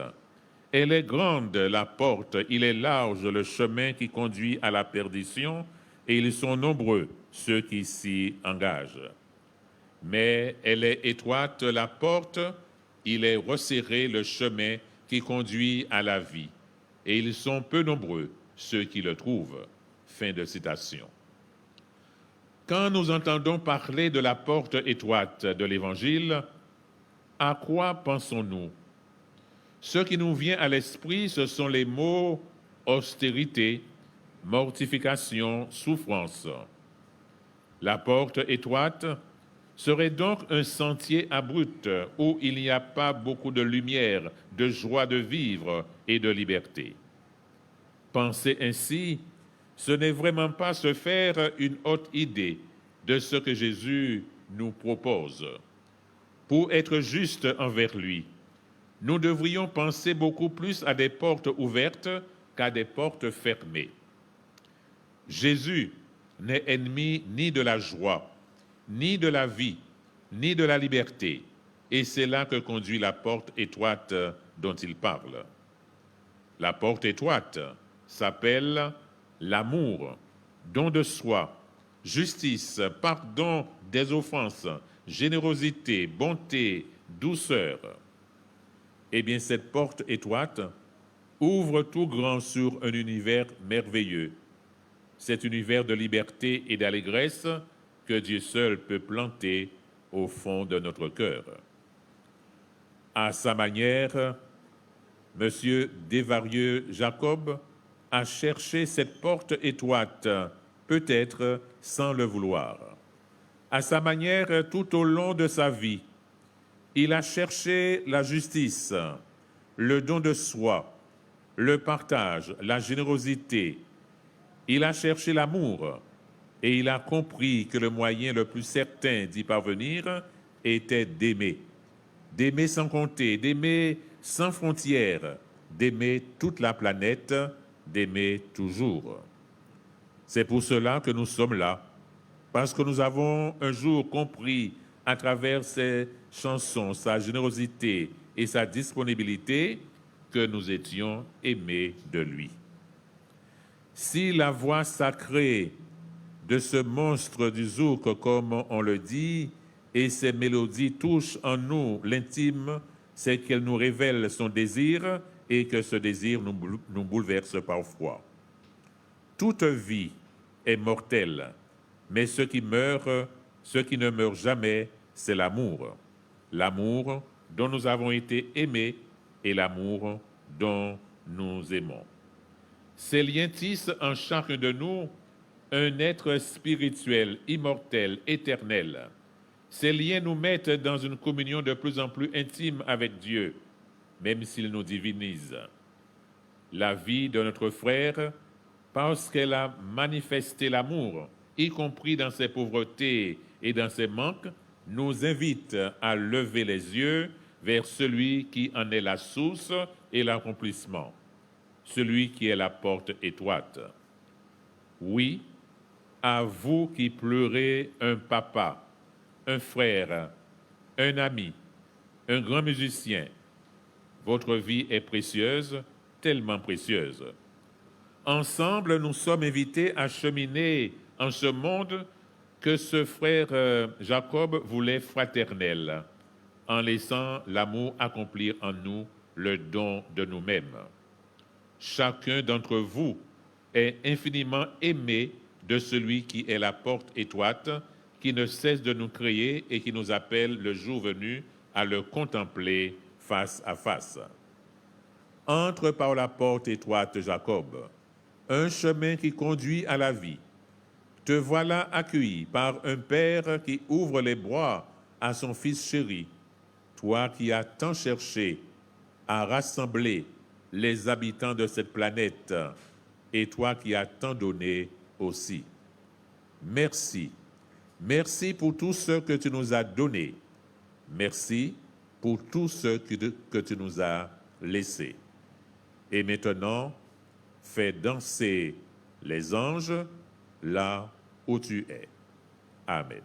Elle est grande, la porte, il est large le chemin qui conduit à la perdition, et ils sont nombreux, ceux qui s'y engagent. Mais elle est étroite, la porte, il est resserré le chemin qui conduit à la vie, et ils sont peu nombreux, ceux qui le trouvent. Fin de citation. Quand nous entendons parler de la porte étroite de l'Évangile, à quoi pensons-nous? Ce qui nous vient à l'esprit, ce sont les mots austérité, mortification, souffrance. La porte étroite serait donc un sentier abrupt où il n'y a pas beaucoup de lumière, de joie de vivre et de liberté. Penser ainsi, ce n'est vraiment pas se faire une haute idée de ce que Jésus nous propose. Pour être juste envers lui, nous devrions penser beaucoup plus à des portes ouvertes qu'à des portes fermées. Jésus n'est ennemi ni de la joie, ni de la vie, ni de la liberté, et c'est là que conduit la porte étroite dont il parle. La porte étroite s'appelle l'amour, don de soi, justice, pardon des offenses, générosité, bonté, douceur. Eh bien, cette porte étroite ouvre tout grand sur un univers merveilleux, cet univers de liberté et d'allégresse que Dieu seul peut planter au fond de notre cœur. À sa manière, M. Desvarieux Jacob a cherché cette porte étroite, peut-être sans le vouloir. À sa manière, tout au long de sa vie, il a cherché la justice, le don de soi, le partage, la générosité. Il a cherché l'amour et il a compris que le moyen le plus certain d'y parvenir était d'aimer. D'aimer sans compter, d'aimer sans frontières, d'aimer toute la planète, d'aimer toujours. C'est pour cela que nous sommes là, parce que nous avons un jour compris à travers ses chansons, sa générosité et sa disponibilité, que nous étions aimés de lui. Si la voix sacrée de ce monstre du zouk, comme on le dit, et ses mélodies touchent en nous l'intime, c'est qu'elle nous révèle son désir et que ce désir nous bouleverse parfois. Toute vie est mortelle, mais ce qui ne meurt jamais, c'est l'amour. L'amour dont nous avons été aimés et l'amour dont nous aimons. Ces liens tissent en chacun de nous un être spirituel, immortel, éternel. Ces liens nous mettent dans une communion de plus en plus intime avec Dieu, même s'il nous divinise. La vie de notre frère, parce qu'elle a manifesté l'amour, y compris dans ses pauvretés et dans ses manques, nous invite à lever les yeux vers celui qui en est la source et l'accomplissement, celui qui est la porte étroite. Oui, à vous qui pleurez un papa, un frère, un ami, un grand musicien, votre vie est précieuse, tellement précieuse. Ensemble, nous sommes invités à cheminer en ce monde que ce frère Jacob voulait fraternel, en laissant l'amour accomplir en nous le don de nous-mêmes. Chacun d'entre vous est infiniment aimé de celui qui est la porte étroite, qui ne cesse de nous créer et qui nous appelle le jour venu à le contempler face à face. Entre par la porte étroite, Jacob, un chemin qui conduit à la vie. Te voilà accueilli par un père qui ouvre les bras à son fils chéri, toi qui as tant cherché à rassembler les habitants de cette planète, et toi qui as tant donné aussi. Merci. Merci pour tout ce que tu nous as donné. Merci pour tout ce que tu nous as laissé. Et maintenant, fais danser les anges là où tu es. Amen.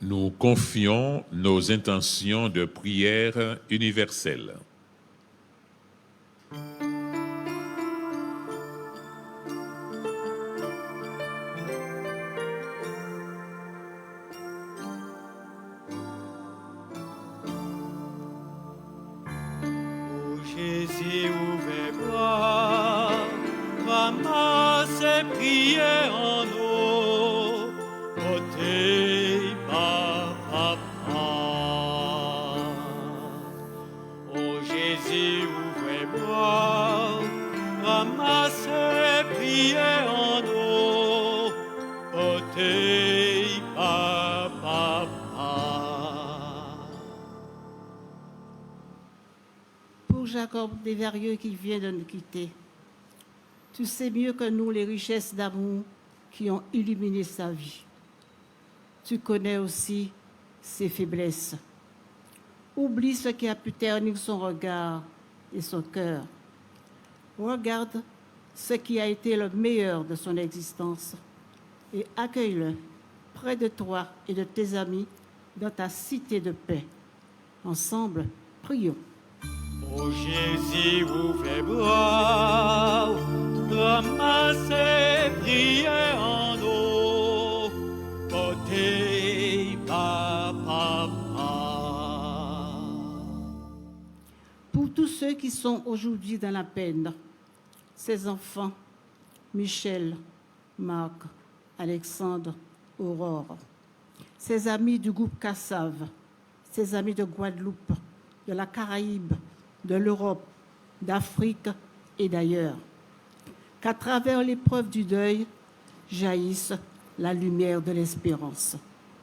Nous confions nos intentions de prière universelle. Ô Jésus, ouvre bras, ramasse et prie en nous, ôtez ma papa. Ô Jésus, ouvre bras, ramasse et prie en nous, ôtez ma papa. Pour Jacob Desvarieux qui vient de nous quitter, tu sais mieux que nous les richesses d'amour qui ont illuminé sa vie. Tu connais aussi ses faiblesses. Oublie ce qui a pu ternir son regard et son cœur. Regarde ce qui a été le meilleur de son existence et accueille-le près de toi et de tes amis dans ta cité de paix. Ensemble, prions. Ô Jésus, ouvre les bras, ramassez, priez en nous, portez papa. Pour tous ceux qui sont aujourd'hui dans la peine, ces enfants, Michel, Marc, Alexandre, Aurore, ses amis du groupe Cassav, ses amis de Guadeloupe, de la Caraïbe, de l'Europe, d'Afrique et d'ailleurs. Qu'à travers l'épreuve du deuil, jaillisse la lumière de l'espérance.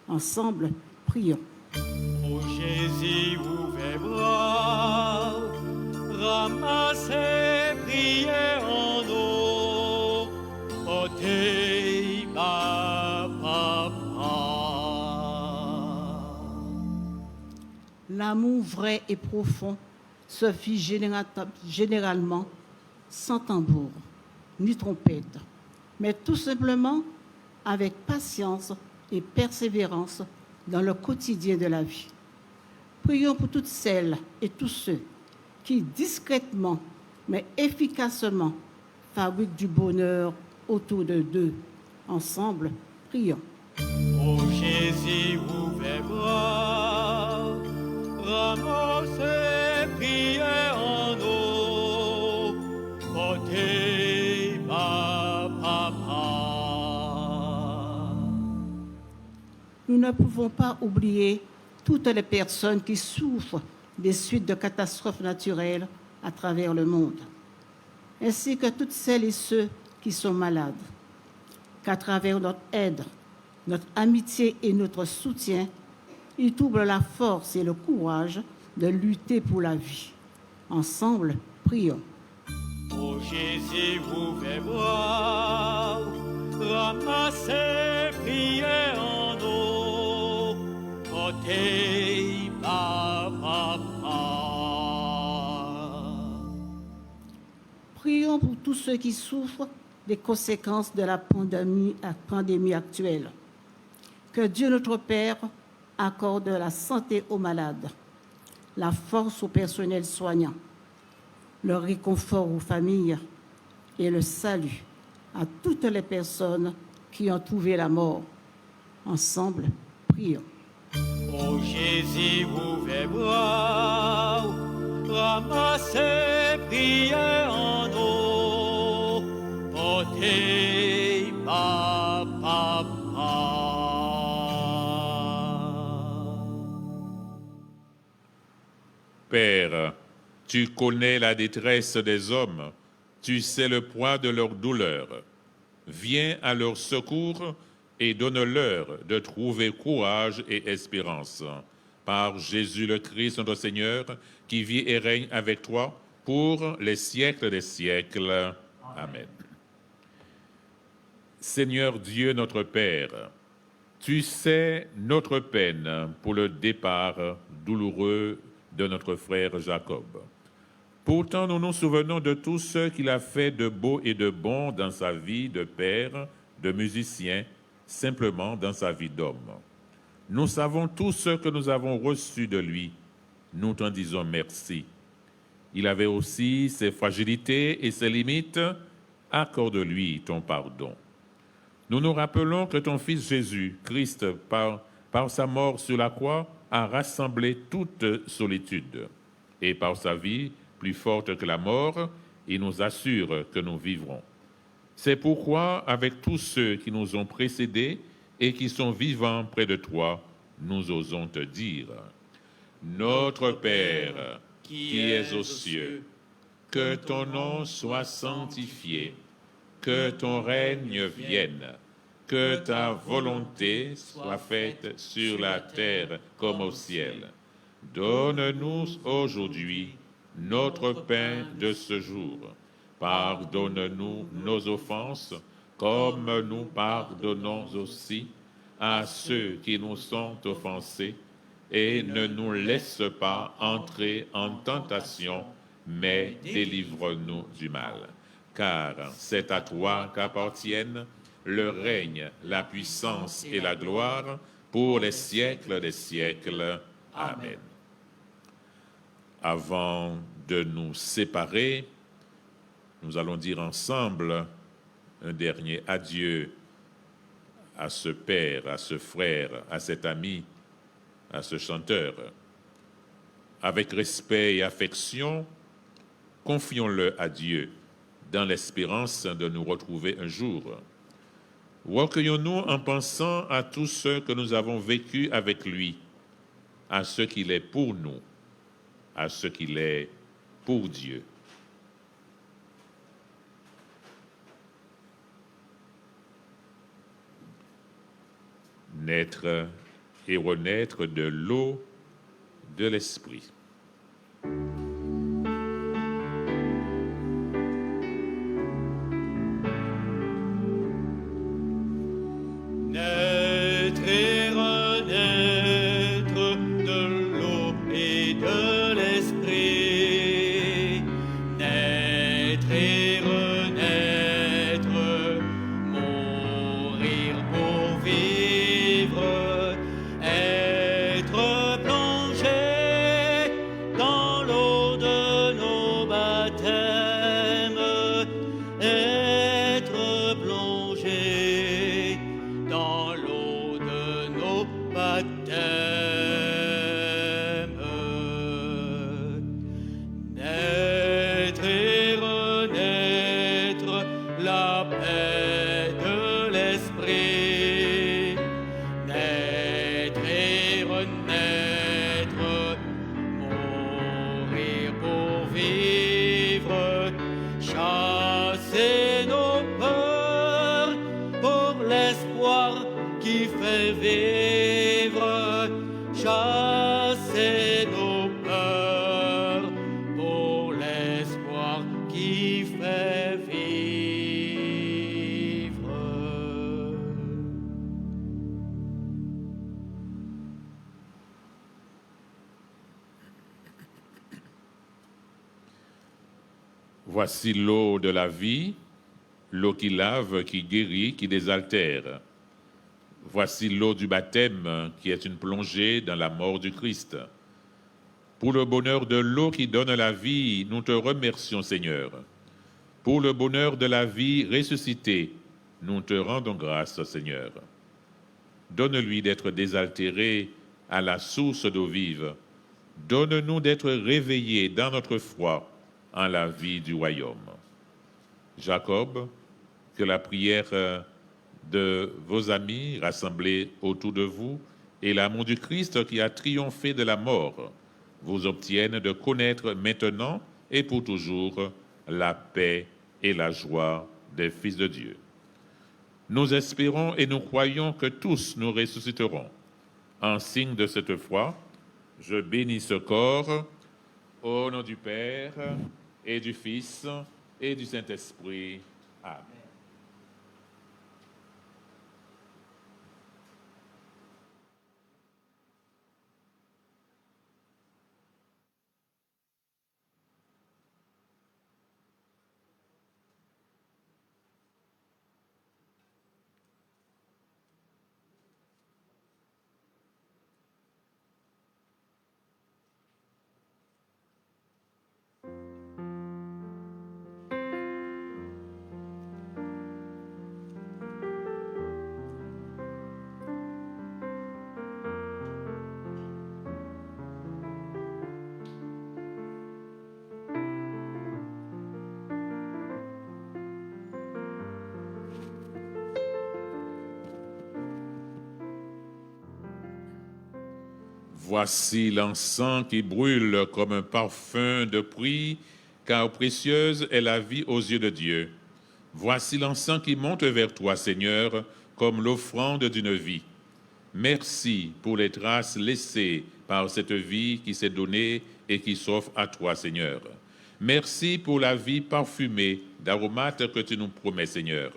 Ensemble, prions. Ô Jésus, ouvre les bras, ramassez, priez en nous, portez papa. amour vrai et profond se vit généralement sans tambour ni trompette, mais tout simplement avec patience et persévérance dans le quotidien de la vie. Prions pour toutes celles et tous ceux qui discrètement mais efficacement fabriquent du bonheur autour de d'eux. Ensemble, prions. Ô Jésus, ouvert bras, ramassez prières en eau, portez ma papa. Nous ne pouvons pas oublier toutes les personnes qui souffrent des suites de catastrophes naturelles à travers le monde, ainsi que toutes celles et ceux qui sont malades. Qu'à travers notre aide, notre amitié et notre soutien, ils trouvent la force et le courage de lutter pour la vie. Ensemble, prions. Ô Jésus, ouvert bras, ramassez prières en eau, portez ma papa. Prions pour tous ceux qui souffrent des conséquences de la pandémie actuelle. Que Dieu notre Père accorde la santé aux malades, la force au personnel soignant, le réconfort aux familles et le salut à toutes les personnes qui ont trouvé la mort. Ensemble, prions. Ô Jésus, ouvert bras, ramassez prières en eau, portez ma papa. Père, tu connais la détresse des hommes, tu sais le poids de leur douleur. Viens à leur secours et donne-leur de trouver courage et espérance. Par Jésus le Christ, notre Seigneur, qui vit et règne avec toi pour les siècles des siècles. Amen. Seigneur Dieu notre Père, tu sais notre peine pour le départ douloureux de notre frère Jacob. Pourtant, nous nous souvenons de tout ce qu'il a fait de beau et de bon dans sa vie de père, de musicien, simplement dans sa vie d'homme. Nous savons tout ce que nous avons reçu de lui. Nous t'en disons merci. Il avait aussi ses fragilités et ses limites. Accorde-lui ton pardon. Nous nous rappelons que ton Fils Jésus, Christ, par sa mort sur la croix, a rassemblé toute solitude. Et par sa vie, plus forte que la mort, il nous assure que nous vivrons. C'est pourquoi, avec tous ceux qui nous ont précédés et qui sont vivants près de toi, nous osons te dire: Notre Père, qui es aux cieux, que ton nom soit sanctifié, que ton règne vienne, que ta volonté soit faite sur la terre comme au ciel. Donne-nous aujourd'hui notre pain de ce jour. Pardonne-nous nos offenses, comme nous pardonnons aussi à ceux qui nous sont offensés, et ne nous laisse pas entrer en tentation, mais délivre-nous du mal. Car c'est à toi qu'appartiennent le règne, la puissance et la gloire pour les siècles des siècles. Amen. Avant de nous séparer, nous allons dire ensemble un dernier adieu à ce père, à ce frère, à cet ami, à ce chanteur. Avec respect et affection, confions-le à Dieu dans l'espérance de nous retrouver un jour. Recueillons-nous en pensant à tout ce que nous avons vécu avec lui, à ce qu'il est pour nous, à ce qu'il est pour Dieu. Naître et renaître de l'eau de l'Esprit. Naître et renaître de l'eau et fait vivre, chasser nos peurs pour l'espoir qui fait vivre. Voici l'eau de la vie, l'eau qui lave, qui guérit, qui désaltère. Voici l'eau du baptême qui est une plongée dans la mort du Christ. Pour le bonheur de l'eau qui donne la vie, nous te remercions, Seigneur. Pour le bonheur de la vie ressuscitée, nous te rendons grâce, Seigneur. Donne-lui d'être désaltéré à la source d'eau vive. Donne-nous d'être réveillés dans notre foi en la vie du royaume. Jacob, que la prière de vos amis rassemblés autour de vous et l'amour du Christ qui a triomphé de la mort vous obtiennent de connaître maintenant et pour toujours la paix et la joie des fils de Dieu. Nous espérons et nous croyons que tous nous ressusciterons. En signe de cette foi, je bénis ce corps au nom du Père et du Fils et du Saint-Esprit. Amen. Voici l'encens qui brûle comme un parfum de prix, car précieuse est la vie aux yeux de Dieu. Voici l'encens qui monte vers toi, Seigneur, comme l'offrande d'une vie. Merci pour les traces laissées par cette vie qui s'est donnée et qui s'offre à toi, Seigneur. Merci pour la vie parfumée d'aromates que tu nous promets, Seigneur.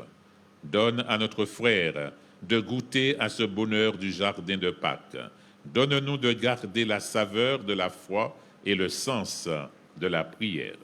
Donne à notre frère de goûter à ce bonheur du jardin de Pâques. Donne-nous de garder la saveur de la foi et le sens de la prière.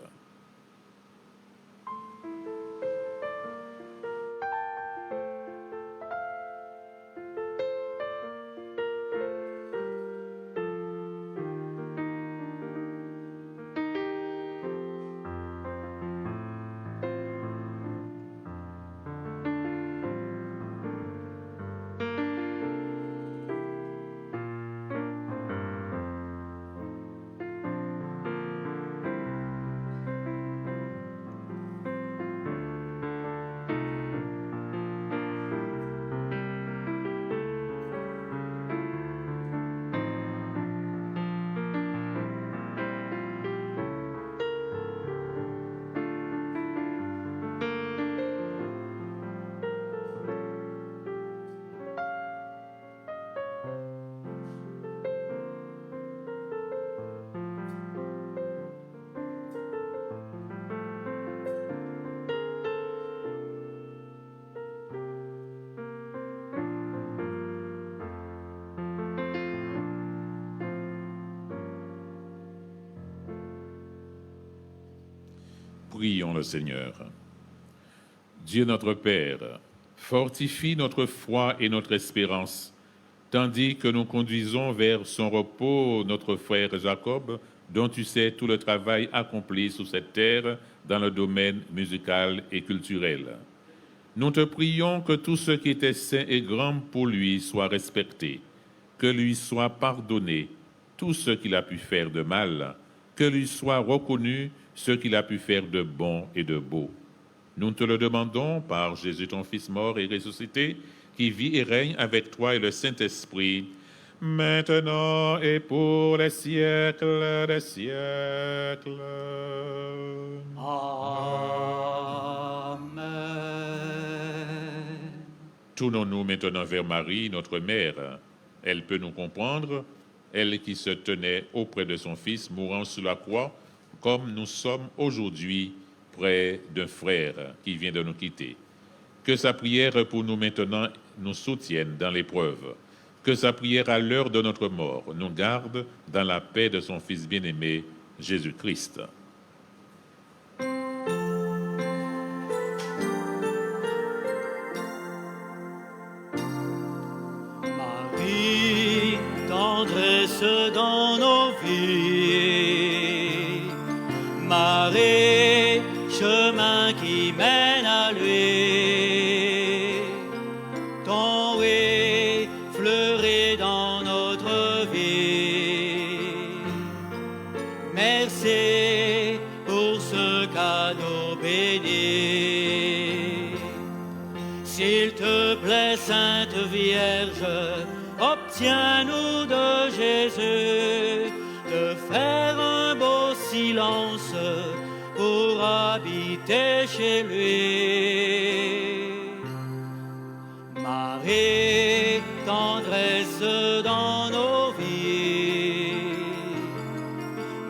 Prions le Seigneur. Dieu notre Père, fortifie notre foi et notre espérance, tandis que nous conduisons vers son repos notre frère Jacob, dont tu sais tout le travail accompli sur cette terre dans le domaine musical et culturel. Nous te prions que tout ce qui était saint et grand pour lui soit respecté, que lui soit pardonné tout ce qu'il a pu faire de mal, que lui soit reconnu ce qu'il a pu faire de bon et de beau. Nous te le demandons par Jésus ton Fils mort et ressuscité, qui vit et règne avec toi et le Saint-Esprit, maintenant et pour les siècles des siècles. Amen. Tournons-nous maintenant vers Marie, notre mère. Elle peut nous comprendre, elle qui se tenait auprès de son Fils mourant sur la croix, comme nous sommes aujourd'hui près d'un frère qui vient de nous quitter. Que sa prière pour nous maintenant nous soutienne dans l'épreuve. Que sa prière à l'heure de notre mort nous garde dans la paix de son Fils bien-aimé, Jésus-Christ. Marie, tendresse dans nos vies. Marie, chemin qui mène à lui. Ton oui fleurit dans notre vie. Merci pour ce cadeau béni. S'il te plaît, Sainte Vierge, obtiens-nous de Jésus de faire un beau silence pour habiter chez lui. Marie, tendresse dans nos vies.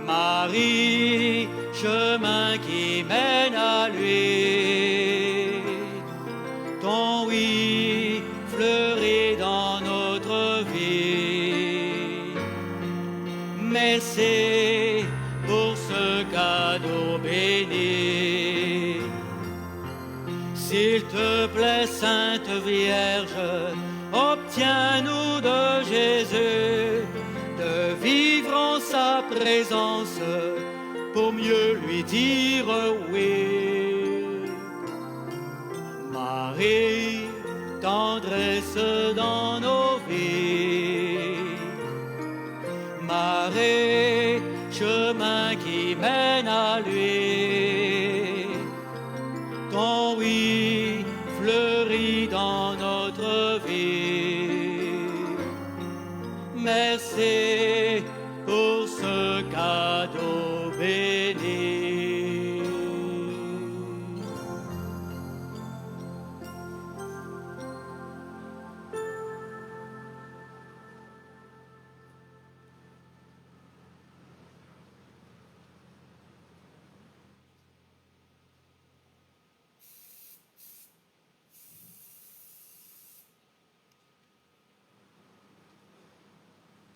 Marie, chemin qui mène à lui. Ton oui fleurit dans notre vie. Merci pour ce cadeau béni. S'il te plaît, Sainte Vierge, obtiens-nous de Jésus de vivre en sa présence pour mieux lui dire oui. Marie, tendresse dans nos vies. Marie, chemin qui mène à lui. Ton oui fleurit dans notre vie. Merci pour ce cadeau béni.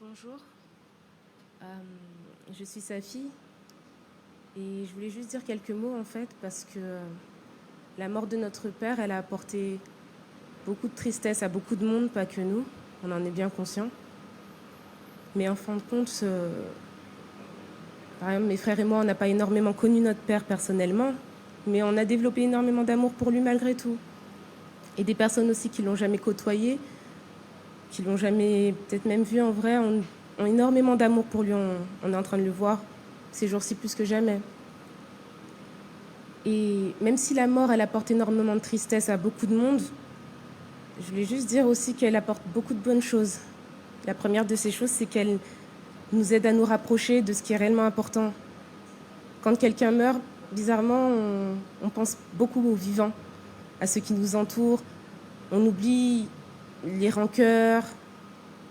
Bonjour, je suis Safi et je voulais juste dire quelques mots en fait parce que la mort de notre père, elle a apporté beaucoup de tristesse à beaucoup de monde, pas que nous, on en est bien conscient. Mais en fin de compte, par exemple mes frères et moi, on n'a pas énormément connu notre père personnellement, mais on a développé énormément d'amour pour lui malgré tout. Et des personnes aussi qui l'ont jamais côtoyé, qui l'ont jamais peut-être même vu en vrai, ont énormément d'amour pour lui. On est en train de le voir ces jours-ci plus que jamais. Et même si la mort, elle apporte énormément de tristesse à beaucoup de monde, je voulais juste dire aussi qu'elle apporte beaucoup de bonnes choses. La première de ces choses, c'est qu'elle nous aide à nous rapprocher de ce qui est réellement important. Quand quelqu'un meurt, bizarrement, on pense beaucoup aux vivants, à ceux qui nous entourent. On oublie les rancœurs,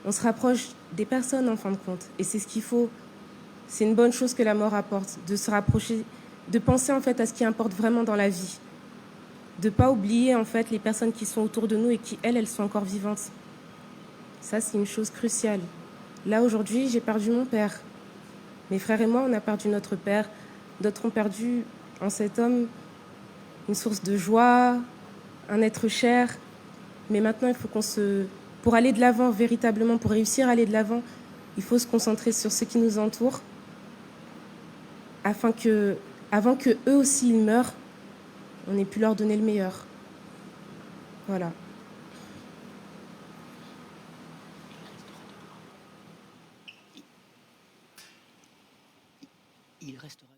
on se rapproche des personnes en fin de compte. Et c'est ce qu'il faut. C'est une bonne chose que la mort apporte, de se rapprocher, de penser en fait à ce qui importe vraiment dans la vie. De ne pas oublier en fait les personnes qui sont autour de nous et qui, elles sont encore vivantes. Ça, c'est une chose cruciale. Là, aujourd'hui, j'ai perdu mon père. Mes frères et moi, on a perdu notre père. D'autres ont perdu en cet homme une source de joie, un être cher. Mais maintenant, il faut pour aller de l'avant véritablement, pour réussir à aller de l'avant, il faut se concentrer sur ce qui nous entoure, avant que eux aussi ils meurent, on ait pu leur donner le meilleur. Voilà. Il restera.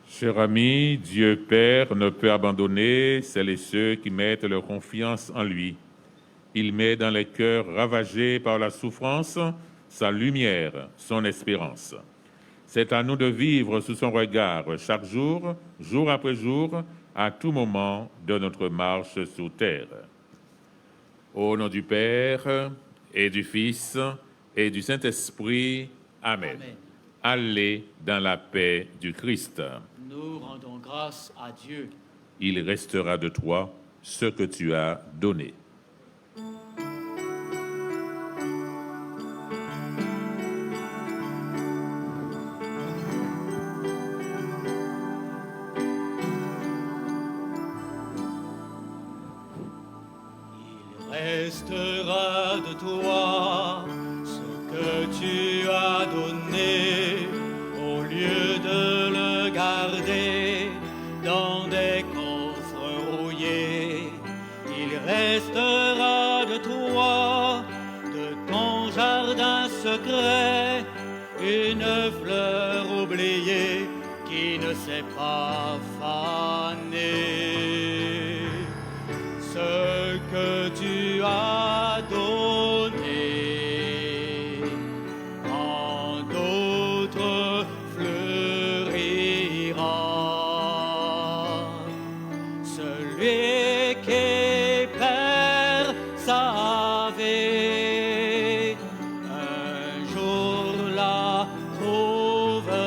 Cher ami, Dieu Père ne peut abandonner celles et ceux qui mettent leur confiance en lui. Il met dans les cœurs ravagés par la souffrance sa lumière, son espérance. C'est à nous de vivre sous son regard chaque jour, jour après jour, à tout moment de notre marche sur terre. Au nom du Père et du Fils et du Saint-Esprit, Amen. Amen. Allez dans la paix du Christ. Nous rendons grâce à Dieu. Il restera de toi ce que tu as donné. Restera de toi ce que tu as donné, au lieu de le garder dans des coffres rouillés. Il restera de toi, de ton jardin secret, une fleur oubliée qui ne s'est pas fanée. Ce que tu as donné en d'autres fleurira. Celui qui perd sa vie un jour la trouvera.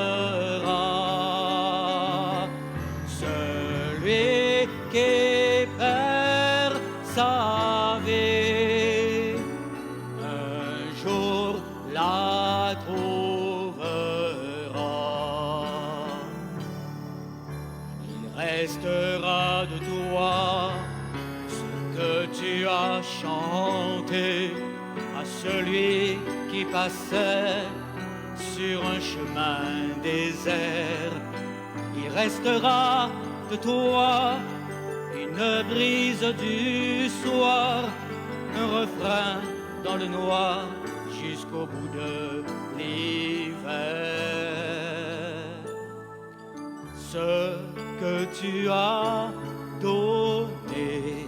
Celui qui perd sa vie un jour la trouvera. Il restera de toi ce que tu as chanté à celui qui passait sur un chemin désert. Il restera de toi une brise du soir, un refrain dans le noir jusqu'au bout de l'hiver. Ce que tu as donné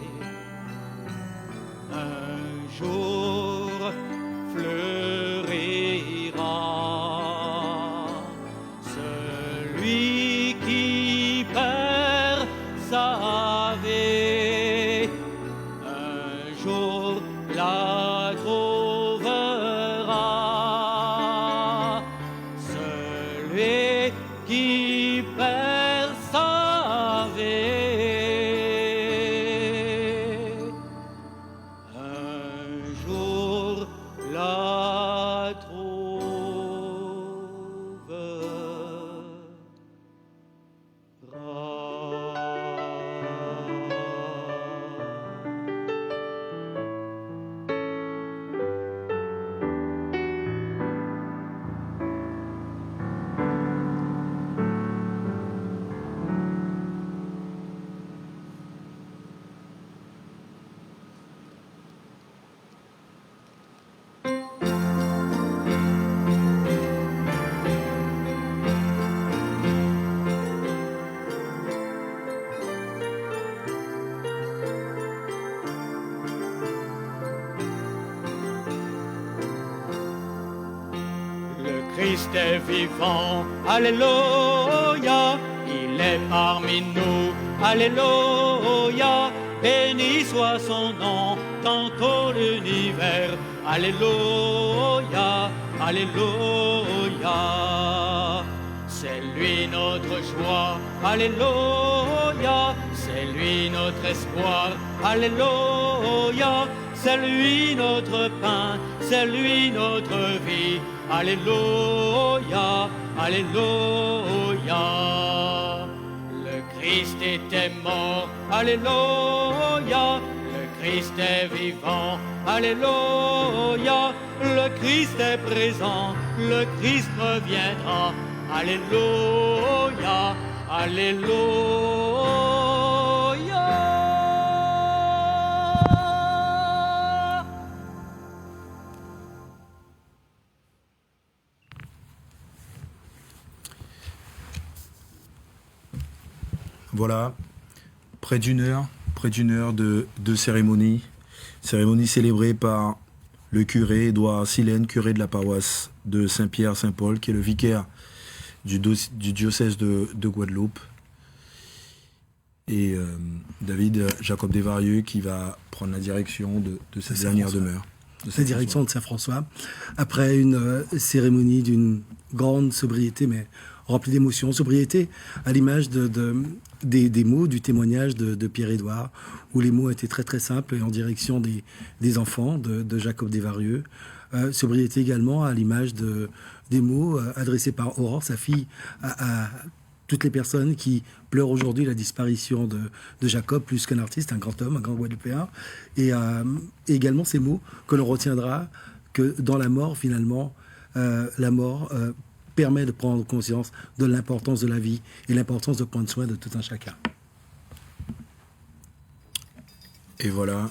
un jour fleurira. Celui qui perd sa vie un jour la trouvera. Celui qui perd sa vie un jour la Christ est vivant, alléluia, il est parmi nous, alléluia, béni soit son nom dans tout l'univers, alléluia, alléluia. C'est lui notre joie, alléluia, c'est lui notre espoir, alléluia, c'est lui notre pain, c'est lui notre vie, alléluia, alléluia. Le Christ était mort, alléluia, le Christ est vivant, alléluia, le Christ est présent, le Christ reviendra, alléluia, alléluia. Voilà, près d'une heure de cérémonie célébrée par le curé Édouard Silène, curé de la paroisse de Saint-Pierre-Saint-Paul, qui est le vicaire du diocèse de Guadeloupe. Et David Jacob Desvarieux qui va prendre la direction de cette dernière demeure. La direction de Saint-François, après une cérémonie d'une grande sobriété, mais remplie d'émotions. Sobriété à l'image des mots, du témoignage de Pierre-Édouard, où les mots étaient très très simples et en direction des enfants de Jacob Desvarieux. Sobriété également à l'image des mots adressés par Aurore, sa fille, à toutes les personnes qui pleurent aujourd'hui la disparition de Jacob, plus qu'un artiste, un grand homme, un grand Guadeloupéen. Et également ces mots que l'on retiendra que dans la mort, finalement, la mort permet de prendre conscience de l'importance de la vie et l'importance de prendre soin de tout un chacun. Et voilà.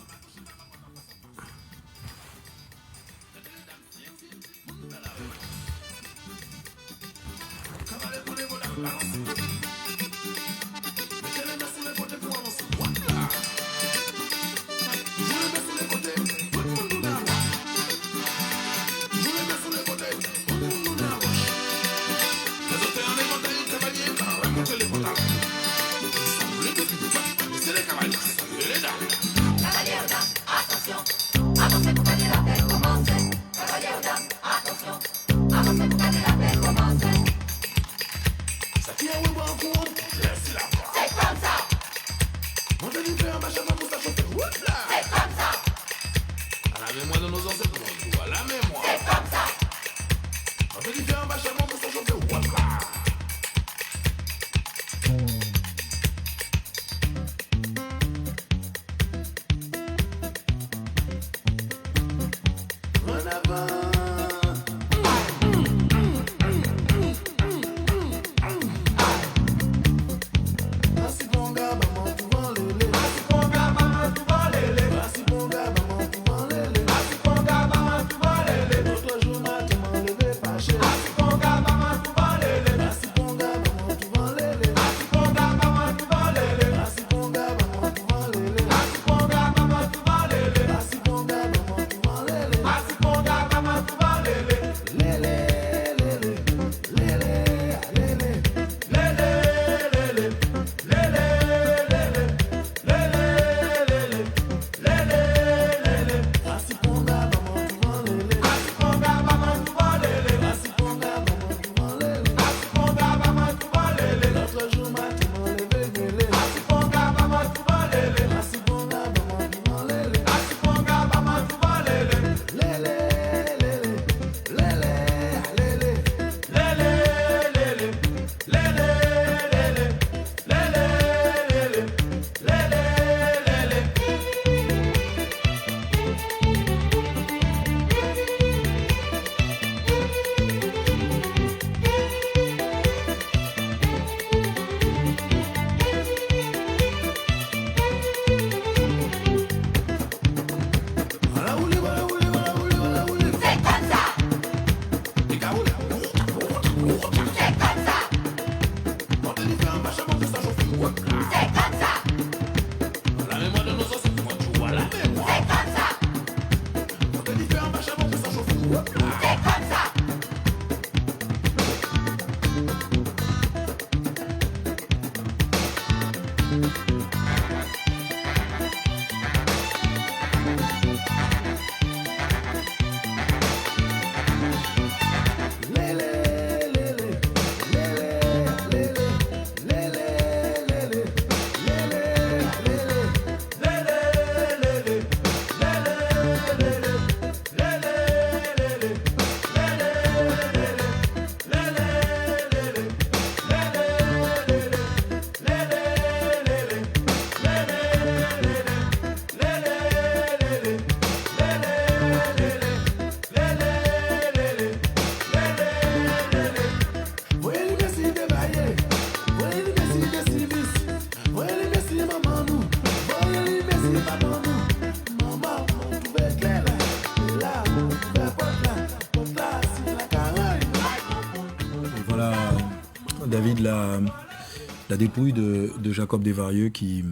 David, la dépouille de Jacob Desvarieux qui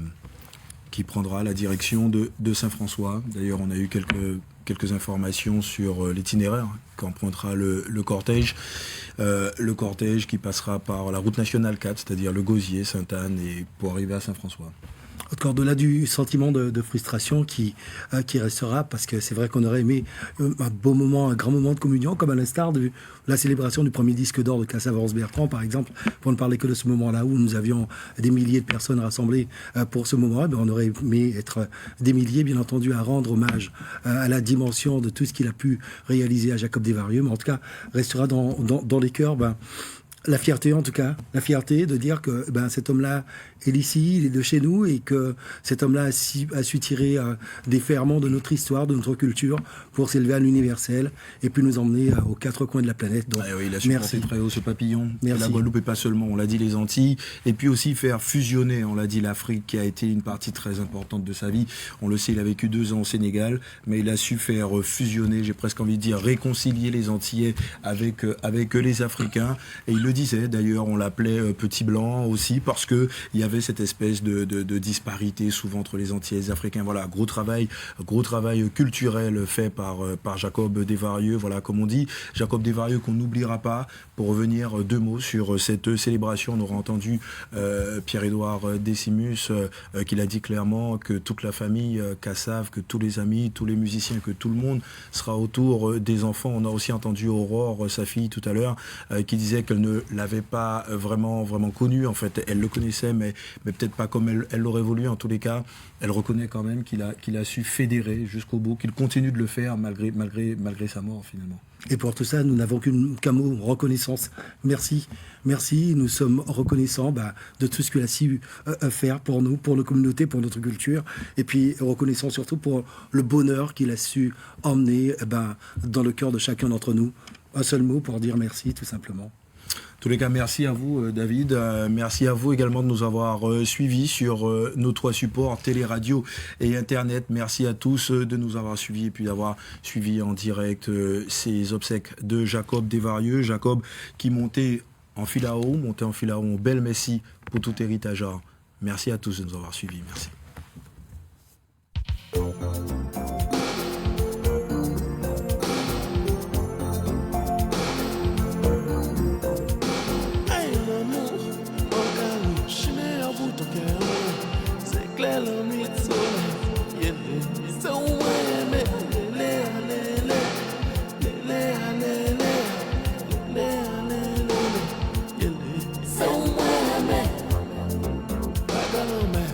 prendra la direction de Saint-François. D'ailleurs, on a eu quelques informations sur l'itinéraire qu'empruntera le cortège. le cortège qui passera par la route nationale 4, c'est-à-dire le Gosier, Sainte-Anne, et pour arriver à Saint-François. Encore au-delà du sentiment de frustration qui restera, parce que c'est vrai qu'on aurait aimé un beau moment, un grand moment de communion, comme à l'instar de la célébration du premier disque d'or de Cassav-Bertrand, par exemple, pour ne parler que de ce moment-là où nous avions des milliers de personnes rassemblées pour ce moment-là. On aurait aimé être des milliers, bien entendu, à rendre hommage à la dimension de tout ce qu'il a pu réaliser à Jacob Desvarieux, mais en tout cas, restera dans les cœurs, la fierté, en tout cas, la fierté de dire que cet homme-là est d'ici, il est de chez nous, et que cet homme-là a su tirer des ferments de notre histoire, de notre culture, pour s'élever à l'universel, et puis nous emmener aux quatre coins de la planète. Donc, oui, il a su porter très haut ce papillon. Merci. La Guadeloupe, et pas seulement, on l'a dit, les Antilles, et puis aussi faire fusionner, on l'a dit, l'Afrique, qui a été une partie très importante de sa vie. On le sait, il a vécu 2 ans au Sénégal, mais il a su faire fusionner, j'ai presque envie de dire, réconcilier les Antillais avec les Africains, et il le disait, d'ailleurs, on l'appelait Petit Blanc aussi, parce que il y avait cette espèce de disparité souvent entre les Antillais et les Africains. Voilà, gros travail culturel fait par Jacob Desvarieux. Voilà, comme on dit, Jacob Desvarieux qu'on n'oubliera pas. Pour revenir 2 mots sur cette célébration, on aura entendu Pierre-Édouard Décimus qu'il a dit clairement que toute la famille Cassav, que tous les amis, tous les musiciens, que tout le monde sera autour des enfants. On a aussi entendu Aurore, sa fille, tout à l'heure, qui disait qu'elle ne l'avait pas vraiment connu. En fait, elle le connaissait, mais peut-être pas comme elle l'aurait voulu. En tous les cas, elle reconnaît quand même qu'il a su fédérer jusqu'au bout, qu'il continue de le faire malgré sa mort finalement. Et pour tout ça, nous n'avons qu'un mot, reconnaissance. Merci. Nous sommes reconnaissants de tout ce qu'il a su faire pour nous, pour nos communautés, pour notre culture. Et puis reconnaissants surtout pour le bonheur qu'il a su emmener dans le cœur de chacun d'entre nous. Un seul mot pour dire merci, tout simplement. En tous les cas, merci à vous, David. Merci à vous également de nous avoir suivis sur nos 3 supports, télé, radio et Internet. Merci à tous de nous avoir suivis et puis d'avoir suivi en direct ces obsèques de Jacob Desvarieux. Jacob qui montait en Filao, belle Messie pour tout héritage. Merci à tous de nous avoir suivis. Merci. La nuit de soleil, c'est où aimer, c'est où aimer, pas dans la mer,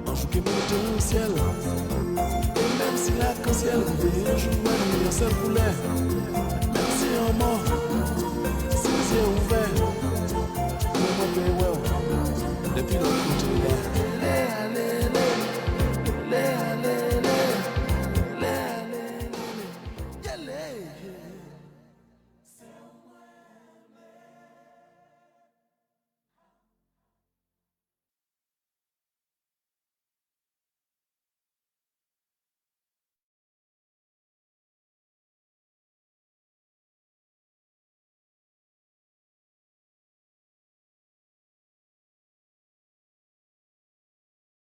un jour qui monte au ciel, et même si l'arc-en-ciel un jour un seul poulet, même si un mort, si les yeux ouverts, on va payer depuis le